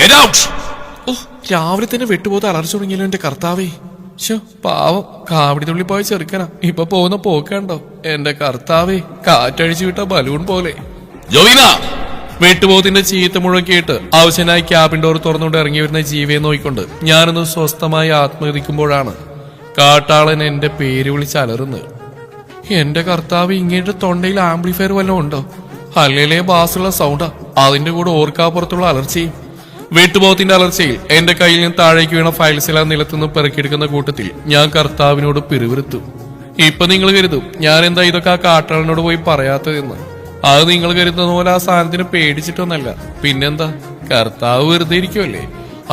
Get out. ഓ, രാവിലെ തന്നെ വെട്ടുപോത്ത് അലർച്ച തുടങ്ങിയല്ലോ എന്റെ കർത്താവേ. ശോ, പാവം കാവടി തുള്ളി പോയ ചെറുക്കനാ ഇപ്പൊ പോകുന്ന പോക്കണ്ടോ എന്റെ കർത്താവേ. കാറ്റഴിച്ചു വിട്ട ബലൂൺ പോലെ. ജോവിന, വെട്ടുപോത്തിന്റെ ചീത്ത മുഴുവൻ കേട്ട് ആവശ്യനായി ക്യാബിൻ ഡോർ തുറന്നുകൊണ്ട് ഇറങ്ങി വരുന്ന ജീവയെ നോക്കിക്കൊണ്ട് ഞാനൊന്ന് സ്വസ്ഥമായി ആത്മഹതിക്കുമ്പോഴാണ് കാട്ടാളൻ എന്റെ പേര് വിളിച്ച് അലറുന്നത്. എന്റെ കർത്താവ്, ഇങ്ങേരുടെ തൊണ്ടയിൽ ആംപ്ലിഫയർ വല്ലതും ഉണ്ടോ? അല്ലേലേ ബാസുള്ള സൗണ്ടാ, അതിന്റെ കൂടെ ഓർക്കാപ്പുറത്തുള്ള അലർച്ചയും. വെട്ടുപോത്തിന്റെ അലർച്ചയിൽ എന്റെ കയ്യിൽ നിന്ന് താഴേക്ക് വീണ ഫയൽസ് എല്ലാം നിലത്തുനിന്ന് പെറുക്കിയെടുക്കുന്ന കൂട്ടത്തിൽ ഞാൻ കർത്താവിനോട് പിറുവിറുത്തു. ഇപ്പൊ നിങ്ങൾ കരുതും ഞാൻ എന്താ ഇതൊക്കെ ആ കാട്ടാളനോട് പോയി പറയാത്തതെന്ന്. അത് നിങ്ങൾ കരുതുന്ന പോലെ ആ സാധനത്തിന് പേടിച്ചിട്ടൊന്നല്ല. പിന്നെന്താ, കർത്താവ് വെറുതെ ഇരിക്കുമല്ലേ,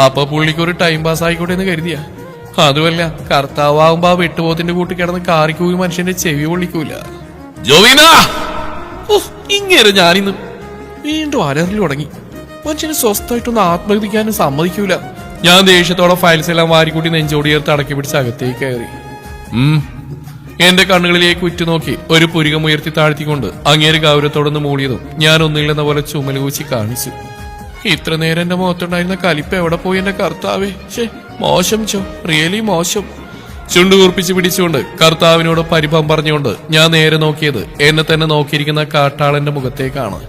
അപ്പൊ പുള്ളിക്ക് ഒരു ടൈം പാസ് ആയിക്കോട്ടെ എന്ന് കരുതിയാ. അതുമല്ല, കർത്താവ് ആകുമ്പോ ആ വെട്ടുപോത്തിന്റെ കൂട്ടി കിടന്ന് കാറിക്കൂവി മനുഷ്യന്റെ ചെവി പൊള്ളിക്കൂല. ജോവിന, ഇങ്ങനെ ഞാനിന്ന് വീണ്ടും അലറിൽ തുടങ്ങി. മനുഷ്യന് സ്വസ്ഥമായിട്ടൊന്ന് ആത്മഹതിക്കാനും സമ്മതിക്കൂല. ഞാൻ ദേഷ്യത്തോടെ ഫയൽസ് എല്ലാം വാരിക്കൂട്ടി നെഞ്ചോടിയേർത്ത് അടക്കി പിടിച്ച് അകത്തേക്ക് കയറി. എന്റെ കണ്ണുകളിലേക്ക് ഉറ്റുനോക്കി ഒരു പുരികം ഉയർത്തി താഴ്ത്തിക്കൊണ്ട് അങ്ങേര് ഗൗരവത്തോടൊന്ന് മൂളിയതും ഞാൻ ഒന്നില്ലെന്ന പോലെ ചുമലുകൂച്ചി കാണിച്ചു. ഇത്ര നേരം എന്റെ മുഖത്തുണ്ടായിരുന്ന കലിപ്പ് എവിടെ പോയി എന്റെ കർത്താവേ. മോശം റിയലി മോശം. ചുണ്ടുകൂർപ്പിച്ച് പിടിച്ചുകൊണ്ട് കർത്താവിനോട് പരിഭവം പറഞ്ഞുകൊണ്ട് ഞാൻ നേരെ നോക്കിയത് എന്നെ തന്നെ നോക്കിയിരിക്കുന്ന കാട്ടാളന്റെ മുഖത്തേക്കാണ്.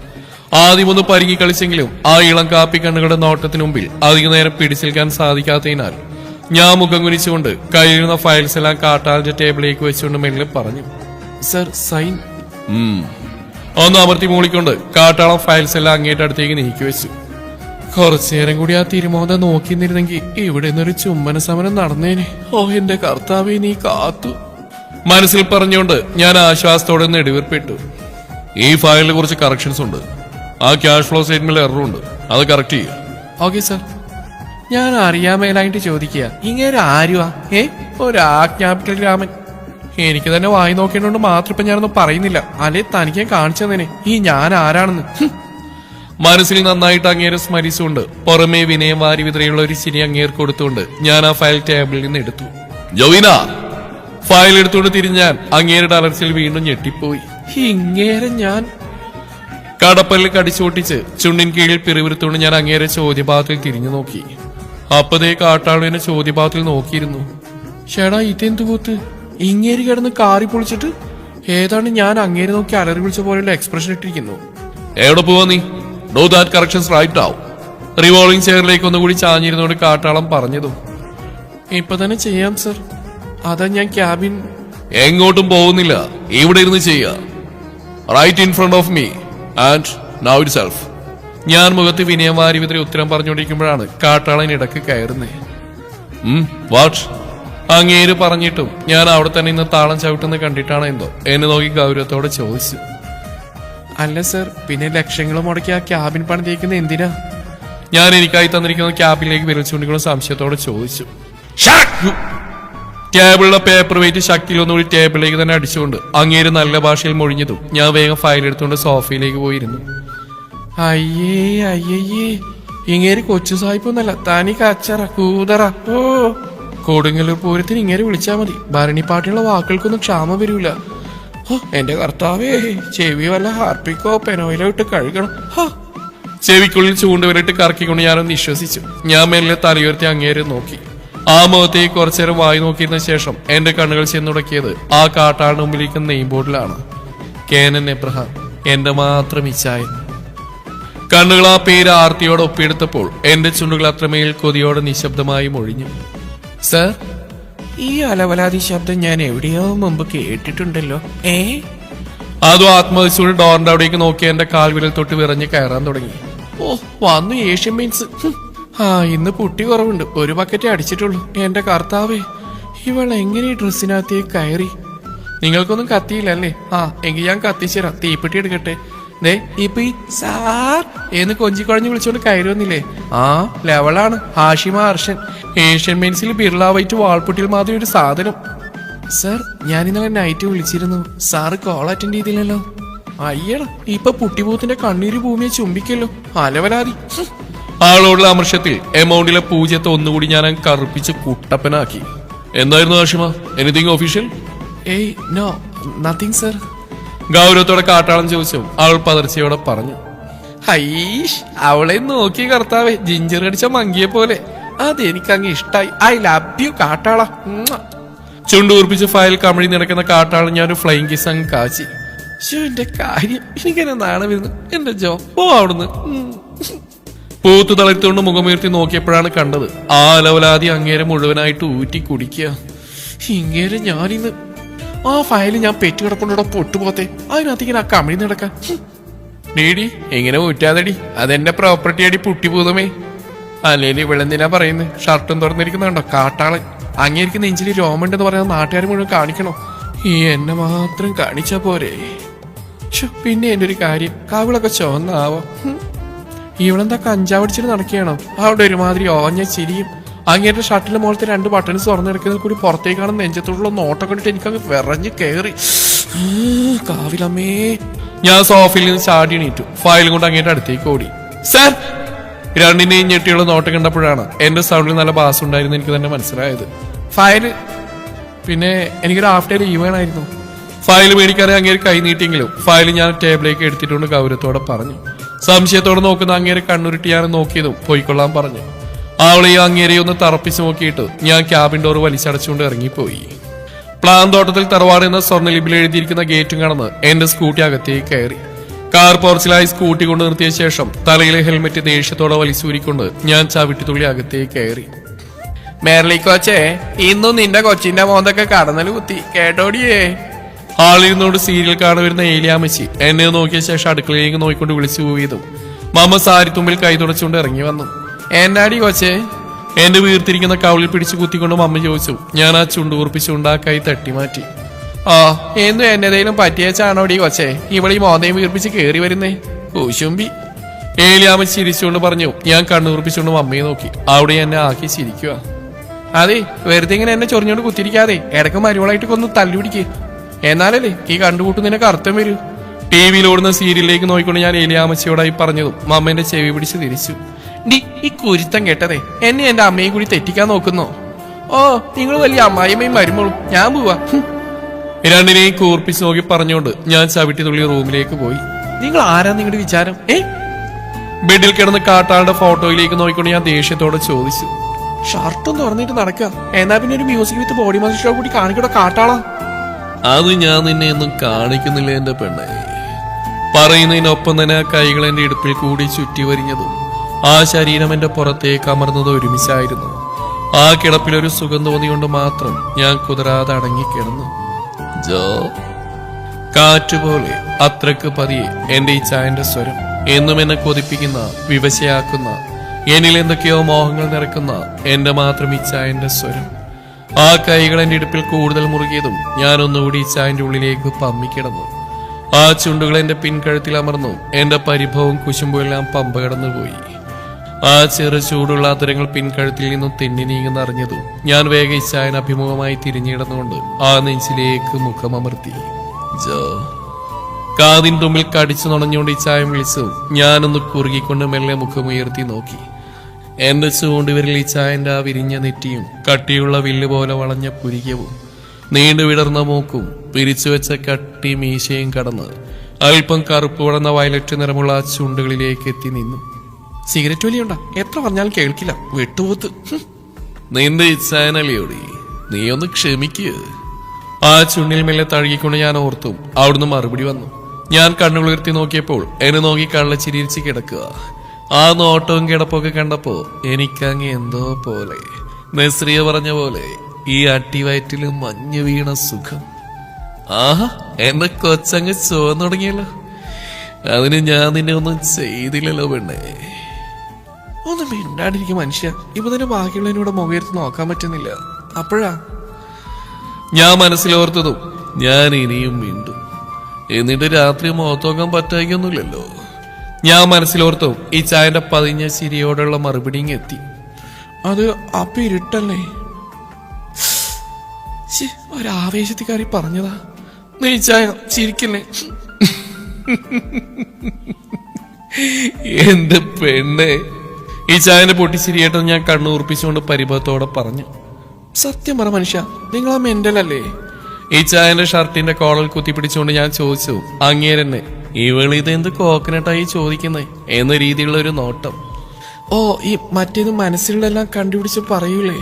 ആദ്യമൊന്ന് പരുങ്ങി കളിച്ചെങ്കിലും ആ ഇളം കാപ്പി കണ്ണുകളുടെ നോട്ടത്തിനു മുമ്പിൽ അധിക നേരം പിടിച്ചെടുക്കാൻ സാധിക്കാത്തതിനാൽ ഞാൻ മുഖം കുനിച്ചുകൊണ്ട് കയ്യിലിരുന്ന ഫയൽസ് എല്ലാം കാട്ടാളിന്റെ ടേബിളിലേക്ക് വെച്ചുകൊണ്ട് മെല്ലെ പറഞ്ഞു, സർ സൈൻ. ഒന്ന് അമർത്തി മൂളിക്കൊണ്ട് കാട്ടാളം ഫയൽസ് എല്ലാം അങ്ങേറ്റ അടുത്തേക്ക് നീക്കി വെച്ചു. കുറച്ചേരം കൂടി ആ തിരുമോന്ത നോക്കി നിന്നിരുന്നെങ്കിൽ ഇവിടെ നിന്നൊരു ചുമ്മന സമരം നടന്നേനെ. ഓ എന്റെ കർത്താവേ, നീ കാത്തു. മനസ്സിൽ പറഞ്ഞുകൊണ്ട് ഞാൻ ആശ്വാസത്തോടെ നെടുവീർപ്പിട്ടു. ഈ ഫയലിൽ കുറച്ച് കറക്ഷൻസ് ഉണ്ട്. ആ ക്യാഷ് ഫ്ലോ സ്റ്റേറ്റ്മെന്റിൽ എറർ ഉണ്ട്, അത് കറക്റ്റ് ചെയ്യുക. Okay sir. ഞാൻ അറിയാമേലായിട്ട് ചോദിക്കുക, ഇങ്ങനെ ആരുവാ? ഒരു ക്യാപിറ്റൽ രാമൻ. എനിക്ക് തന്നെ വായി നോക്കേണ്ടോണ്ട് മാത്രം ഇപ്പൊ ഞാനൊന്നും പറയുന്നില്ല, അല്ലെ തനിക്ക് കാണിച്ചു തന്നെ ഈ ഞാൻ ആരാണെന്ന്. മനസ്സിൽ നന്നായിട്ട് അങ്ങേരെ സ്മരിച്ചുകൊണ്ട് പുറമേ വിനയം വാരി വിതറിയുള്ള ഒരു ചിരി അങ്ങേർ കൊടുത്തുകൊണ്ട് ഞാൻ ആ ഫയൽ ടേബിളിൽ നിന്ന് എടുത്തു. ജോവിന, ഫയൽ എടുത്തുകൊണ്ട് തിരിഞ്ഞാൻ അങ്ങേരുടെ അലർച്ചയിൽ വീണ്ടും ഞെട്ടിപ്പോയി. ഇങ്ങേരെ ഞാൻ കടപ്പലിൽ കടിച്ചോട്ടിച്ച് ചുണ്ടിൻ കീഴിൽ പിറുവിരുത്തുകൊണ്ട് ഞാൻ അങ്ങേരെ ചോദ്യപാത്രത്തിൽ തിരിഞ്ഞു നോക്കി. അപ്പതേ കാട്ടാളുവിനെ ചോദ്യപാത്രത്തിൽ നോക്കിയിരുന്നു. ചേടാ, ഇതെന്തു കൂത്ത്? ഇങ്ങേര് കിടന്ന് കാറി പൊളിച്ചിട്ട് ഏതാണ് ഞാൻ അങ്ങേരെ നോക്കി അലറി വിളിച്ച പോലെയുള്ള എക്സ്പ്രഷൻ ഇട്ടിരിക്കുന്നു. എവിടെ പോവാ നീ? ഡോ ദാറ്റ് കറക്ഷൻസ് റൈറ്റ് ആവും. റിവോൾവിംഗ് ചെയറിലേക്ക് ഒന്നുകൂടി ചാഞ്ഞിരുന്നോണ്ട് കാട്ടാളം പറഞ്ഞതും. ഇപ്പൊ തന്നെ ചെയ്യാം സർ. അതാ ഞാൻ ക്യാബിൻ. എങ്ങോട്ടും പോകുന്നില്ല, ഇവിടെ ഇരുന്ന് ചെയ്യുക. Right in front of me and now itself. ഞാൻ മുഖത്ത് വിനയം വാരി വിതറി ഉത്തരം പറഞ്ഞുകൊണ്ടിരിക്കുമ്പോഴാണ് കാട്ടാളൻ ഇടക്ക് കയറുന്നേ. വാട്ട്? അങ്ങേര് പറഞ്ഞിട്ടും ഞാൻ അവിടെ തന്നെ ഇന്ന് താളം ചവിട്ടുന്ന കണ്ടിട്ടാണ് എന്തോ എന്നെ നോക്കി ഗൗരവത്തോടെ ചോദിച്ചു. അല്ല സർ, പിന്നെ ലക്ഷങ്ങളും മുടക്കി ആ ക്യാബിൻ പണി തേക്കുന്ന എന്തിനാ? ഞാൻ എനിക്കായി തന്നിരിക്കുന്ന ക്യാബിനിലേക്ക് വിരൽ ചൂണ്ടിക്കൊണ്ട് സംശയത്തോടെ ചോദിച്ചു. ടേബിളിലെ പേപ്പർ വെയിറ്റ് ശക്തിയിൽ ഒന്നുകൂടി ടേബിളിലേക്ക് തന്നെ അടിച്ചുകൊണ്ട് അങ്ങേര് നല്ല ഭാഷയിൽ മൊഴിഞ്ഞതും ഞാൻ വേഗം ഫയൽ എടുത്തുകൊണ്ട് സോഫയിലേക്ക് പോയിരുന്നു. അയ്യേ, ഇങ്ങേര് കൊച്ചു സായിപ്പൊന്നല്ല, തനി കച്ചറ കൂതറ. ഓ, കൊടുങ്ങല്ലൂർ പൂരത്തിന് ഇങ്ങേര് വിളിച്ചാ മതി, ഭരണിപ്പാട്ടിനുള്ള വാക്കുകൾക്കൊന്നും ക്ഷാമം വരൂല. എന്റെ കർത്താവേ, ചെവി വല്ല ഹാർപ്പിക്കോ പെനോയിലോ ഇട്ട് കഴുകണം. ചെവിക്കുള്ളിൽ ചൂണ്ടുവരിട്ട് കറക്കിക്കൊണ്ട് ഞാനൊന്ന് വിശ്വസിച്ചു. ഞാൻ മെല്ലെ തലയുയർത്തി അങ്ങേരെ നോക്കി. ആ മുഖത്തേക്ക് കുറച്ചേരം വായി നോക്കിയിരുന്ന ശേഷം എന്റെ കണ്ണുകൾ ചെന്നുടക്കിയത് ആ കാട്ടാളിന് മുമ്പിലേക്ക് നെയിം ബോർഡിലാണ്. കേനൻ എബ്രഹാം, എന്റെ മാത്രം ഇച്ഛായൻ. കണ്ണുകൾ ആ പേര് ആർത്തിയോടെ ഒപ്പിയെടുത്തപ്പോൾ എന്റെ ചുണ്ടുകൾ അത്രമേൽ കൊതിയോടെ നിശബ്ദമായി മൊഴിഞ്ഞു. സർ, ഈ അലവലാതി ശബ്ദം ഞാൻ എവിടെയോ മുമ്പ് കേട്ടിട്ടുണ്ടല്ലോ. അതോ ആത്മഹത്യോട് ഡോറിന്റെ അവിടേക്ക് നോക്കി എന്റെ കാൽവിരൽ തൊട്ട് വിറഞ്ഞ് കയറാൻ തുടങ്ങി. ഓ, വന്നു ഏഷ്യൻ പെയിന്റ്സ്. ഇന്ന് പുട്ടി കുറവുണ്ട്, ഒരു ബക്കറ്റേ അടിച്ചിട്ടുള്ളൂ. എന്റെ കർത്താവേ, ഇവൾ എങ്ങനെ ഈ ഡ്രസ്സിനകത്തേക്ക് കയറി? നിങ്ങൾക്കൊന്നും കത്തിയില്ലല്ലേ? എങ്കിൽ ഞാൻ കത്തിച്ചേരാം, തീപ്പെട്ടി എടുക്കട്ടെ. ഇപ്പൊ ഈ സാർ എന്ന് കൊഞ്ചിക്കുഴഞ്ഞ് വിളിച്ചോണ്ട് കയറി വന്നില്ലേ? ലെവലാണ്. ഹാഷിമ അർഷൻ, ഏഷ്യൻ പെയിന്റ്സിൽ ബിർള വൈറ്റ് വാൾപുട്ടിൽ മാതിരി ഒരു സാധനം. സർ, ഞാൻ ഇന്നലെ നൈറ്റ് വിളിച്ചിരുന്നു, സാറ് കോൾ അറ്റൻഡ് ചെയ്തില്ലല്ലോ. അയ്യടാ, ഇപ്പൊ പുട്ടിപൂത്തിന്റെ കണ്ണീര് ഭൂമിയെ ചുംബിക്കല്ലോ, അലവലാതി. ആളോടുള്ള അമർഷത്തിൽ എമൗണ്ടിലെ പൂജ്യത്തെ ഒന്നുകൂടി ഞാൻ കറുപ്പിച്ച് കുട്ടപ്പനാക്കി. എന്തായിരുന്നു Hashima? Anything official? No, nothing sir. ഗൗരവത്തോടെ കാട്ടാളം ചോദിച്ചു. അവൾ പതർച്ചയോടെ പറഞ്ഞു. ഹൈഷ്, അവളെ നോക്കി കർത്താവേ, ജിഞ്ചർ അടിച്ച മങ്കിയെ പോലെ. അതെനിക്കങ്ങ് ഇഷ്ടായി. ഐ ലവ് യു കാട്ടാള. ചുണ്ടൂർപ്പിച്ച് ഫയൽ കമഴി നടക്കുന്ന കാട്ടാളൻ ഞാൻ ഒരു ഫ്ലൈങ് കിസ് അങ്ങ് കാച്ചി. എന്റെ കാര്യം, എനിക്കെന്നെ നാളെ വരുന്നു. എന്റെ ജോ പോ അവിടുന്ന്. പൂത്തു തളർത്തുകൊണ്ട് മുഖമുയർത്തി നോക്കിയപ്പോഴാണ് കണ്ടത് ആ അലവലാതി അങ്ങേരെ മുഴുവനായിട്ട് ഊറ്റി കുടിക്കുക. ഇങ്ങേരെ ഞാനിന്ന് ആ ഫയല് ഞാൻ പെറ്റുകിടപ്പുണ്ടോ പൊട്ടുപോത്തെ, അതിനകത്തേക്ക് ആ കമഴി നടക്കാൻ. ഡീഡി എങ്ങനെ ഊറ്റാതടി, അതെന്റെ പ്രോപ്പർട്ടി അടി പുട്ടിപൂതമേ. അല്ലേലും ഇവളെന്തിനാ പറയുന്നത്? ഷർട്ടും തുറന്നിരിക്കുന്നുണ്ടോ കാട്ടാളൻ. അങ്ങേരിക്ക് നെഞ്ചിൽ രോമുണ്ടെന്ന് പറയുന്ന നാട്ടുകാർ മുഴുവൻ കാണിക്കണോ? ഈ എന്നെ മാത്രം കാണിച്ചാ പോരെ. പിന്നെ എന്റെ ഒരു കാര്യം, കവിളൊക്കെ ചുവന്നാവോ? ഇവളെന്താ കഞ്ചാവടിച്ചിട്ട് നടക്കുകയാണോ? അവിടെ ഒരുമാതിരി ഓഞ്ഞ ചിരിയും. അങ്ങേരുടെ ഷർട്ടിന്റെ മുകളത്തെ 2 ബട്ടൺസ് തുറന്നെടുക്കുന്നത് കൂടി പുറത്തേക്കാണ് നെഞ്ചത്തോടുള്ള നോട്ടം കണ്ടിട്ട് എനിക്കങ്ങ് വിറഞ്ഞ് കയറി. കാവിലമ്മേ. ഞാൻ സോഫയിൽ നിന്ന് ചാടി എണീറ്റു. ഫയലും കൊണ്ട് അങ്ങേരുടെ അടുത്തേക്ക് ഓടി. സാർ! രണ്ടിനെയും ഞെട്ടിയുള്ള നോട്ടം കണ്ടപ്പോഴാണ് എന്റെ സൗണ്ടിൽ നല്ല ബാസ് ഉണ്ടായിരുന്നു എനിക്ക് തന്നെ മനസ്സിലായത്. ഫയല് പിന്നെ എനിക്കൊരു ഹാഫ് ഡേ ലീവ് വേണമായിരുന്നു. ഫയൽ മേടിക്കാതെ അങ്ങേര് കൈ നീട്ടിയെങ്കിലും ഫയൽ ഞാൻ ടേബിളിലേക്ക് എടുത്തിട്ടുണ്ട് ഗൗരവത്തോടെ പറഞ്ഞു. സംശയത്തോടെ നോക്കുന്ന അങ്ങേരെ കണ്ണുരുട്ടിയാണ് നോക്കിയതും പോയിക്കൊള്ളാൻ പറഞ്ഞു. അവളെയും അങ്ങേരെയും ഒന്ന് തറപ്പിച്ച് നോക്കിയിട്ട് ഞാൻ ക്യാബിൻ ഡോർ വലിച്ചടച്ചുകൊണ്ട് ഇറങ്ങിപ്പോയി. പ്ലാൻ തോട്ടത്തിൽ തറവാട് എന്ന സ്വർണ്ണലിപിൽ എഴുതിയിരിക്കുന്ന ഗേറ്റും കടന്ന് എന്റെ സ്കൂട്ടി അകത്തേക്ക് കയറി. കാർ പോർച്ചിലായി സ്കൂട്ടി കൊണ്ട് നിർത്തിയ ശേഷം തലയിലെ ഹെൽമെറ്റ് ദേഷ്യത്തോടെ വലിച്ചൂരിക്കൊണ്ട് ഞാൻ ചവിട്ടിത്തുള്ളി അകത്തേക്ക് കയറി. മേർലി കോച്ചേ, ഇന്നും നിന്റെ കൊച്ചിന്റെ മോന്തൊക്കെ കടന്നൽ കുത്തി കേട്ടോടിയേ. ഹാളിരുന്നോട് സീരിയൽ കാണാൻ വരുന്ന ഏലിയാമ്മച്ചി എന്നെ നോക്കിയ ശേഷം അടുക്കളയിലേക്ക് നോക്കിക്കൊണ്ട് വിളിച്ചു പോയതും മമ്മ സാരിത്തുമ്പിൽ കൈ തുടച്ചുകൊണ്ട് ഇറങ്ങി വന്നു. എന്നാടി കൊച്ചേ? എന്റെ വീർത്തിരിക്കുന്ന കവിളിൽ പിടിച്ചു കുത്തിക്കൊണ്ട് മമ്മ ചോദിച്ചു. ഞാൻ ആ ചുണ്ടുകൂർപ്പിച്ചുകൊണ്ട് ആ കൈ തട്ടി മാറ്റി. ആ എന്നും എന്നതേലും പറ്റിയച്ചാണോടി കൊച്ചേ ഇവളീ മോന്തയും വീർപ്പിച്ച് കേറി വരുന്നേ കൂശുമ്പി? ഏലിയാമ്മച്ചി ചിരിച്ചുകൊണ്ട് പറഞ്ഞു. ഞാൻ കണ്ണുകൂർപ്പിച്ചുകൊണ്ട് മമ്മയെ നോക്കി. അവിടെ എന്നെ ആക്കി ചിരിക്കുക. അതെ, വെറുതെ ഇങ്ങനെ എന്നെ ചൊറിഞ്ഞോണ്ട് കുത്തിരിക്കാതെ ഇടക്ക് മരുവളായിട്ട് കൊന്ന് തല്ലുപിടിക്ക്. എന്നാലല്ലേ ഈ കണ്ടുകൂട്ട് നിനക്ക് അർത്ഥം വരൂ. ടി വിയിൽ ഓടുന്ന സീരിയലിലേക്ക് നോക്കിക്കൊണ്ട് ഞാൻ ഏലിയാമ്മച്ചിയോടായി പറഞ്ഞതും മമ്മേന്റെ ചെവി പിടിച്ച് തിരിച്ചു. ഡി ഈ കുരുത്തം കേട്ടതേ, എന്നെ എന്റെ അമ്മയും കൂടി തെറ്റിക്കാൻ നോക്കുന്നോ? ഓ, നിങ്ങൾ വലിയ അമ്മായിമ്മയും വരുമ്പോഴും ഞാൻ പോവാ. രണ്ടിനെയും കൂർപ്പിച്ച് നോക്കി പറഞ്ഞുകൊണ്ട് ഞാൻ ചവിട്ടി തുള്ളി റൂമിലേക്ക് പോയി. നിങ്ങൾ ആരാ നിങ്ങളുടെ വിചാരം? ബെഡിൽ കിടന്ന് കാട്ടാളുടെ ഫോട്ടോയിലേക്ക് നോക്കിക്കൊണ്ട് ഞാൻ ദേഷ്യത്തോടെ ചോദിച്ചു. ഷർട്ടും തുറന്നിട്ട് നടക്കുക, എന്നാ പിന്നെ ഒരു music with body massage show കൂടി കാണിക്കടോ കാട്ടാളാ. അത് ഞാൻ നിന്നെ ഒന്നും കാണിക്കുന്നില്ല എന്റെ പെണ്ണെ. പറയുന്നതിനൊപ്പം തന്നെ ആ കൈകൾ എന്റെ ഇടുപ്പിൽ കൂടി ചുറ്റി വരിഞ്ഞതും ആ ശരീരം എന്റെ പുറത്തേക്ക് അമർന്നത് ഒരുമിച്ചായിരുന്നു. ആ കിടപ്പിലൊരു സുഖം തോന്നിക്കൊണ്ട് മാത്രം ഞാൻ കുതിരാതെ അടങ്ങിക്കിടന്നു. ജോ കാറ്റുപോലെ അത്രക്ക് പതിയെ എന്റെ ഈ ചായന്റെ സ്വരം, എന്നും എന്നെ കൊതിപ്പിക്കുന്ന, വിവശയാക്കുന്ന, എന്നിൽ എന്തൊക്കെയോ മോഹങ്ങൾ നിറക്കുന്ന എന്റെ മാത്രം ഈ ചായന്റെ സ്വരം. ആ കൈകൾ എന്റെ ഇടുപ്പിൽ കൂടുതൽ മുറുകിയതും ഞാൻ ഒന്നുകൂടി ഈ ചായന്റെ ഉള്ളിലേക്ക് പമ്മിക്കിടന്നു. ആ ചുണ്ടുകൾ എന്റെ പിൻകഴുത്തിൽ അമർന്നു. എന്റെ പരിഭവവും കുശുമ്പും എല്ലാം പമ്പ കടന്നുപോയി. ആ ചെറു ചൂടുള്ള ആദരങ്ങൾ പിൻകഴുത്തിൽ നിന്നും തെന്നി നീങ്ങുന്നറിഞ്ഞതും ഞാൻ വേഗം ഈ ചായൻ അഭിമുഖമായി തിരിഞ്ഞിടന്നുകൊണ്ട് ആ നെഞ്ചിലേക്ക് മുഖമമർത്തി. ജോ കാതിൻ തുമ്പിൽ കടിച്ചു നുണഞ്ഞുകൊണ്ട് ഈ ചായം വിളിച്ചു. ഞാനൊന്ന് കുറുകിക്കൊണ്ട് മെല്ലെ മുഖമുയർത്തി നോക്കി. എന്റെ ചൂണ്ടുവിരൽ ഈ ചായന്റെ ആ വിരിഞ്ഞ നെറ്റിയും കട്ടിയുള്ള വില്ല് പോലെ വളഞ്ഞ പുരികവും നീണ്ടു വിടർന്ന മൂക്കും പിരിച്ചുവെച്ച കട്ടി മീശയും കടന്ന് അല്പം കറുപ്പ് വളർന്ന വയലറ്റ് നിറമുള്ള ആ ചുണ്ടുകളിലേക്ക് എത്തി നിന്നു. സിഗരറ്റ് വലിയുണ്ടാ? എത്ര പറഞ്ഞാലും കേൾക്കില്ല, വെട്ടുപോത്ത്. നിന്റെ ഇച്ഛായനല്ലയോടി, നീ ഒന്ന് ക്ഷമിക്കുക. ആ ചുണ്ടിൽ മെല്ലെ തഴുകിക്കൊണ്ട് ഞാൻ ഓർത്തും അവിടുന്ന് മറുപടി വന്നു. ഞാൻ കണ്ണുകളുയർത്തി നോക്കിയപ്പോൾ എന്നെ നോക്കി കള്ളച്ചിരിച്ച് കിടക്കുക. ആ നോട്ടവും കിടപ്പൊക്കെ കണ്ടപ്പോ എനിക്കങ്ങ് എന്തോ പോലെ, നസ്രിയ പറഞ്ഞ പോലെ, ഈ അട്ടിവയറ്റില് മഞ്ഞ് വീണ സുഖം. ആഹാ, എന്റെ കൊച്ചങ്ങ് ചുവന്നു തുടങ്ങിയല്ലോ. അതിന് ഞാൻ നിന്നെ ഒന്നും ചെയ്തില്ലല്ലോ പെണ്ണേ. ഒന്നും മിണ്ടാണ്ടിരിക്കും മനുഷ്യ. ഇപ്പൊ തന്നെ ബാക്കിയുള്ളതിനൂടെ മുഖയർത്ത് നോക്കാൻ പറ്റുന്നില്ല. അപ്പോഴാ ഞാൻ മനസ്സിലോർത്തതും ഞാൻ ഇനിയും മിണ്ടും. എന്നിട്ട് രാത്രി മുഖത്തോക്കാൻ പറ്റായിക്കൊന്നുമില്ലല്ലോ. ഞാൻ മനസ്സിലോർത്തും ഈ ചായന്റെ പതിഞ്ഞ ചിരിയോടുള്ള മറുപടി എത്തി. അത് അപ്പ ഇരുട്ടല്ലേ? ഒരാവേശത്തിക്കാരി പറഞ്ഞതാ. നീ ചായ ചിരിക്കല്ലേ? എന്റെ പെണ്ണെ. ഈ ചായന്റെ പൊട്ടിച്ചിരിയേട്ടൻ ഞാൻ കണ്ണുറപ്പിച്ചുകൊണ്ട് പരിഭവത്തോടെ പറഞ്ഞു. സത്യം പറ മനുഷ്യ, നിങ്ങളാ മെന്റലല്ലേ? ഈ ചായന്റെ ഷർട്ടിന്റെ കോളൽ കുത്തിപ്പിടിച്ചുകൊണ്ട് ഞാൻ ചോദിച്ചു. അങ്ങേരെന്നെ ഇവളിതെന്ത് കോക്കനട്ടായി ചോദിക്കുന്നേ എന്ന രീതിയിലുള്ള ഒരു നോട്ടം. ഓ, ഈ മറ്റേത് മനസ്സിലെല്ലാം കണ്ടുപിടിച്ച് പറയൂലേ?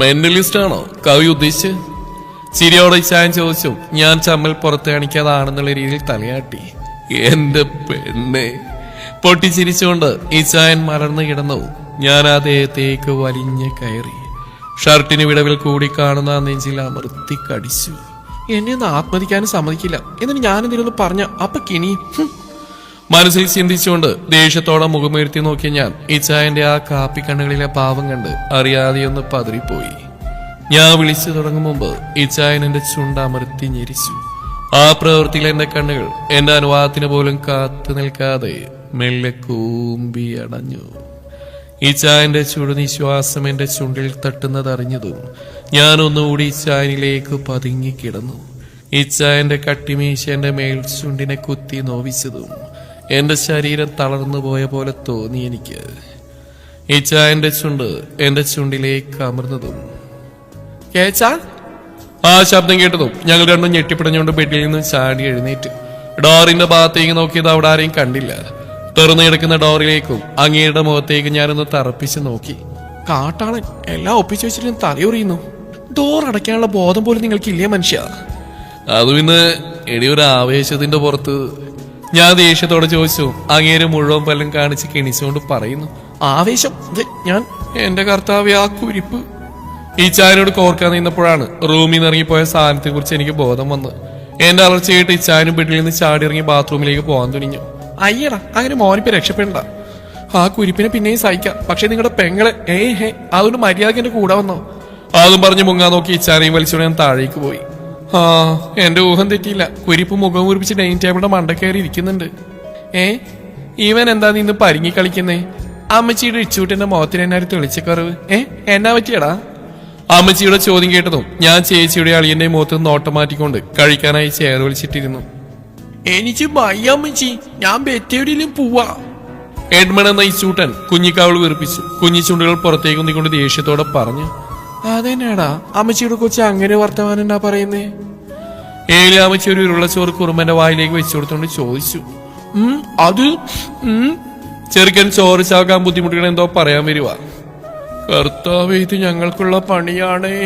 മെന്റലിസ്റ്റ് ആണോ കവി ഉദ്ദേശിച്ച്? ചിരിയോടെ ഇച്ചായൻ ചോദിച്ചു. ഞാൻ ചമ്മൽ പുറത്ത് കാണിക്കാതാണെന്നുള്ള രീതിയിൽ തലയാട്ടി. എന്റെ പെണ്ണെ പൊട്ടിച്ചിരിച്ചുകൊണ്ട് ഇച്ചായൻ മലർന്നു കിടന്നു. ഞാൻ ആ ദേഹത്തേക്ക് വലിഞ്ഞ് കയറി. ഷർട്ടിന് വിടവിൽ കൂടി കാണുന്ന നെഞ്ചിൽ അമർത്തി കടിച്ചു. എന്നെ ഒന്ന് ആത്മതിക്കാനും സമ്മതിക്കില്ല. എന്നിട്ട് ഞാനെന്തിനൊന്ന് പറഞ്ഞ അപ്പൊ കിണി. മനസ്സിൽ ചിന്തിച്ചുകൊണ്ട് ദേഷ്യത്തോടെ മുഖമുയർത്തി നോക്കിയ ഞാൻ ഇച്ചായന്റെ ആ കാപ്പി കണ്ണുകളിലെ പാവം കണ്ട് അറിയാതെയൊന്ന് പതറിപ്പോയി. ഞാൻ വിളിച്ചു തുടങ്ങും മുമ്പ് ഇച്ചായൻ എന്റെ ചുണ്ടമർത്തി ഞെരിച്ചു. ആ പ്രവൃത്തിയിൽ എന്റെ കണ്ണുകൾ എന്റെ അനുവാദത്തിന് പോലും കാത്തു നിൽക്കാതെ മെല്ലെ കൂമ്പി അടഞ്ഞു. ഇച്ചായന്റെ ചുടുനിശ്വാസം എന്റെ ചുണ്ടിൽ തട്ടുന്നത് അറിഞ്ഞതും ഞാനൊന്നുകൂടി ഇച്ചായനിലേക്ക് പതുങ്ങിക്കിടന്നു. ഇച്ചായന്റെ കട്ടിമീശ എന്റെ മേൽ ചുണ്ടിനെ കുത്തി നോവിച്ചതും എന്റെ ശരീരം തളർന്നു പോയ പോലെ തോന്നി എനിക്ക്. ഇച്ചായന്റെ ചുണ്ട് എന്റെ ചുണ്ടിലേക്ക് അമർന്നതും കേച്ചാ ആ ശബ്ദം കേട്ടതും ഞങ്ങൾ രണ്ടും ഞെട്ടിപ്പിടഞ്ഞുകൊണ്ട് ബെഡിൽ നിന്ന് ചാടി എഴുന്നേറ്റ് ഡോറിന്റെ ഭാഗത്തേക്ക് നോക്കിയത് അവിടെ ആരെയും കണ്ടില്ല. തുറന്നു കിടക്കുന്ന ഡോറിലേക്കും അങ്ങയുടെ മുഖത്തേക്ക് ഞാനൊന്ന് തറപ്പിച്ച് നോക്കി. കാട്ടാളൻ എല്ലാം ഒപ്പിച്ചു വെച്ചിട്ട് തലയുറിയുന്നു. ഡോർ അടയ്ക്കാനുള്ള ബോധം പോലും നിങ്ങൾക്കില്ലേ മനുഷ്യ? അത് പിന്നെ ഒരു ആവേശത്തിന്റെ പുറത്ത്. ഞാൻ ദേഷ്യത്തോടെ ചോദിച്ചു. അങ്ങേര് മുഴുവൻ പല്ലും കാണിച്ച് കിണിച്ചുകൊണ്ട് പറയുന്നു. ആവേശം? ഞാൻ എന്റെ കർത്താവേ, ആ കുരിപ്പ്. ഈ ചായനോട് കോർക്കാൻ നിന്നപ്പോഴാണ് റൂമിൽ നിന്ന് ഇറങ്ങിപ്പോയ സാധനത്തെ കുറിച്ച് എനിക്ക് ബോധം വന്ന്. എന്റെ അലർച്ചയായിട്ട് ഈ ചായനും ബെഡിൽ നിന്ന് ചാടി ഇറങ്ങി ബാത്റൂമിലേക്ക് പോകാൻ തുനിഞ്ഞു. അയ്യടാ, അങ്ങനെ മോനിപ്പോ രക്ഷപ്പെടണ്ട. ആ കുരിപ്പിനെ പിന്നെയും സഹിക്കാം. പക്ഷെ നിങ്ങളുടെ പെങ്ങളെ അതുകൊണ്ട് മര്യാദക്ക് എന്റെ കൂടെ വന്നോ? അതും പറഞ്ഞ് മുങ്ങാൻ നോക്കി ഇച്ചാനെയും വലിച്ചോണ്ട് ഞാൻ താഴേക്ക് പോയി. ആ, എന്റെ ഊഹം തെറ്റിയില്ല. കുരിപ്പ് മുഖം കുറിപ്പിച്ച് ഡൈനിങ് ടേബിളിന്റെ മണ്ട കയറി ഇരിക്കുന്നുണ്ട്. ഇവൻ എന്താ നിന്ന് പരിങ്ങി കളിക്കുന്നേ? അമ്മച്ചിയുടെ ഇച്ചൂട്ടിന്റെ മുഖത്തിന് എന്നാരും തെളിച്ചക്കറവ്. എന്നാ പറ്റിയടാ? അമ്മച്ചിയുടെ ചോദ്യം കേട്ടതും ഞാൻ ചേച്ചിയുടെ അളിയന്റെ മുഖത്ത് നോട്ടം മാറ്റിക്കൊണ്ട് കഴിക്കാനായി ചെയർ വലിച്ചിട്ടിരുന്നു. എനിക്ക് ഭയമ്മച്ചി, ഞാൻ ബെറ്റെവിടെയും പോവാ. എഡ്മൺ എന്ന ഇച്ചൂട്ടൻ കുഞ്ഞിക്കാവൾ വീർപ്പിച്ചു. കുഞ്ഞി ചുണ്ടുകൾ പുറത്തേക്ക് ഒന്നിക്കൊണ്ട് ദേഷ്യത്തോടെ പറഞ്ഞു. അതെന്നാടാ അമ്മച്ചിയുടെ കൊച്ചു അങ്ങനെ വർത്തമാനം എന്നാ പറയുന്നേ? അമ്മച്ചി ഒരു ഉരുളച്ചോറ് കുറുമ്പന്റെ വായിലേക്ക് വെച്ചു കൊടുത്തോണ്ട് ചോദിച്ചു. അത് ചെറുക്കൻ ചോറ് ചാക്കാൻ ബുദ്ധിമുട്ടുകൾ എന്തോ പറയാൻ വരുവാ. കർത്താവേ, ഇത് ഞങ്ങൾക്കുള്ള പണിയാണേ.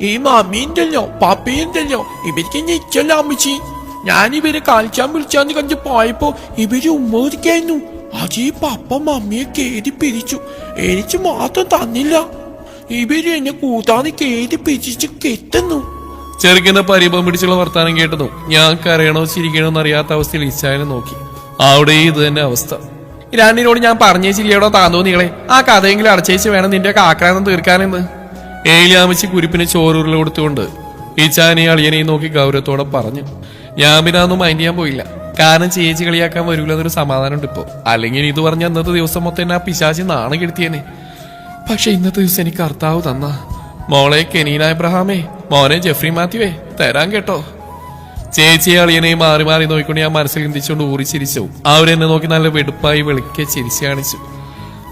ഈ മമ്മീന്തല്ലോ പപ്പയുണ്ടല്ലോ, ഇവർക്ക് ഞെച്ചല്ല അമ്മച്ചി. ഞാൻ ഇവരെ കളിച്ചാൻ വിളിച്ചാന്ന് കഞ്ച് പോയപ്പോ ഇവര് ഉമ്മരിക്കായിരുന്നു. അത് ഈ പപ്പ മമ്മിയെ കേതി പിരിച്ചു. എനിക്ക് മാത്രം തന്നില്ല. ഇവര് എന്നെ കൂട്ടാന്ന് കേതി പിരിച്ച് കെട്ടുന്നു. ചെറുക്കന്റെ പരിഭവം പിടിച്ചുള്ള വർത്താനം കേട്ടതും ഞാൻ കരയണോ ചിരിക്കണോ എന്നറിയാത്ത അവസ്ഥയിൽ ഇച്ചായനെ നോക്കി. അവിടെ ഇത് തന്നെ അവസ്ഥ. രണ്ടിനോട് ഞാൻ പറഞ്ഞേ ചിരിയോടോ താന്തോ നിങ്ങളെ ആ കഥയെങ്കിലും അടച്ചേച്ച് വേണം നിന്റെ ആക്രാന്തം തീർക്കാനെന്ന്. ഏലിയാമച്ചി കുരിപ്പിന് ചോറുരുള കൊടുത്തുകൊണ്ട് ഇച്ചാനെയും അളിയനെയും നോക്കി ഗൗരവത്തോടെ പറഞ്ഞു. ഞാൻ പിന്നെ അതൊന്നും മൈൻഡ് ചെയ്യാൻ പോയില്ല. കാരണം ചേച്ചി കളിയാക്കാൻ വരൂല എന്നൊരു സമാധാനമുണ്ട് ഇപ്പോ. അല്ലെങ്കിൽ ഇത് പറഞ്ഞ അന്നത്തെ ദിവസം മൊത്തം എന്നെ ആ പിശാചി നാണം കെടുത്തിയേനെ. പക്ഷെ ഇന്നത്തെ ദിവസം എനിക്ക് കർത്താവ് തന്ന മോളെ കെനീന എബ്രഹാമേ, മോനെ ജെഫ്രി മാത്യുവേ തരാൻ കേട്ടോ. ചേച്ചിയെ അളിയനെയും മാറി മാറി നോക്കിക്കൊണ്ട് ഞാൻ മനസ്സിൽ ചിന്തിച്ചുകൊണ്ട് ഊറിച്ചിരിച്ചു. അവരെന്നെ നോക്കി നല്ല വെടുപ്പായി വെളുക്കെ ചിരിച്ചു കാണിച്ചു.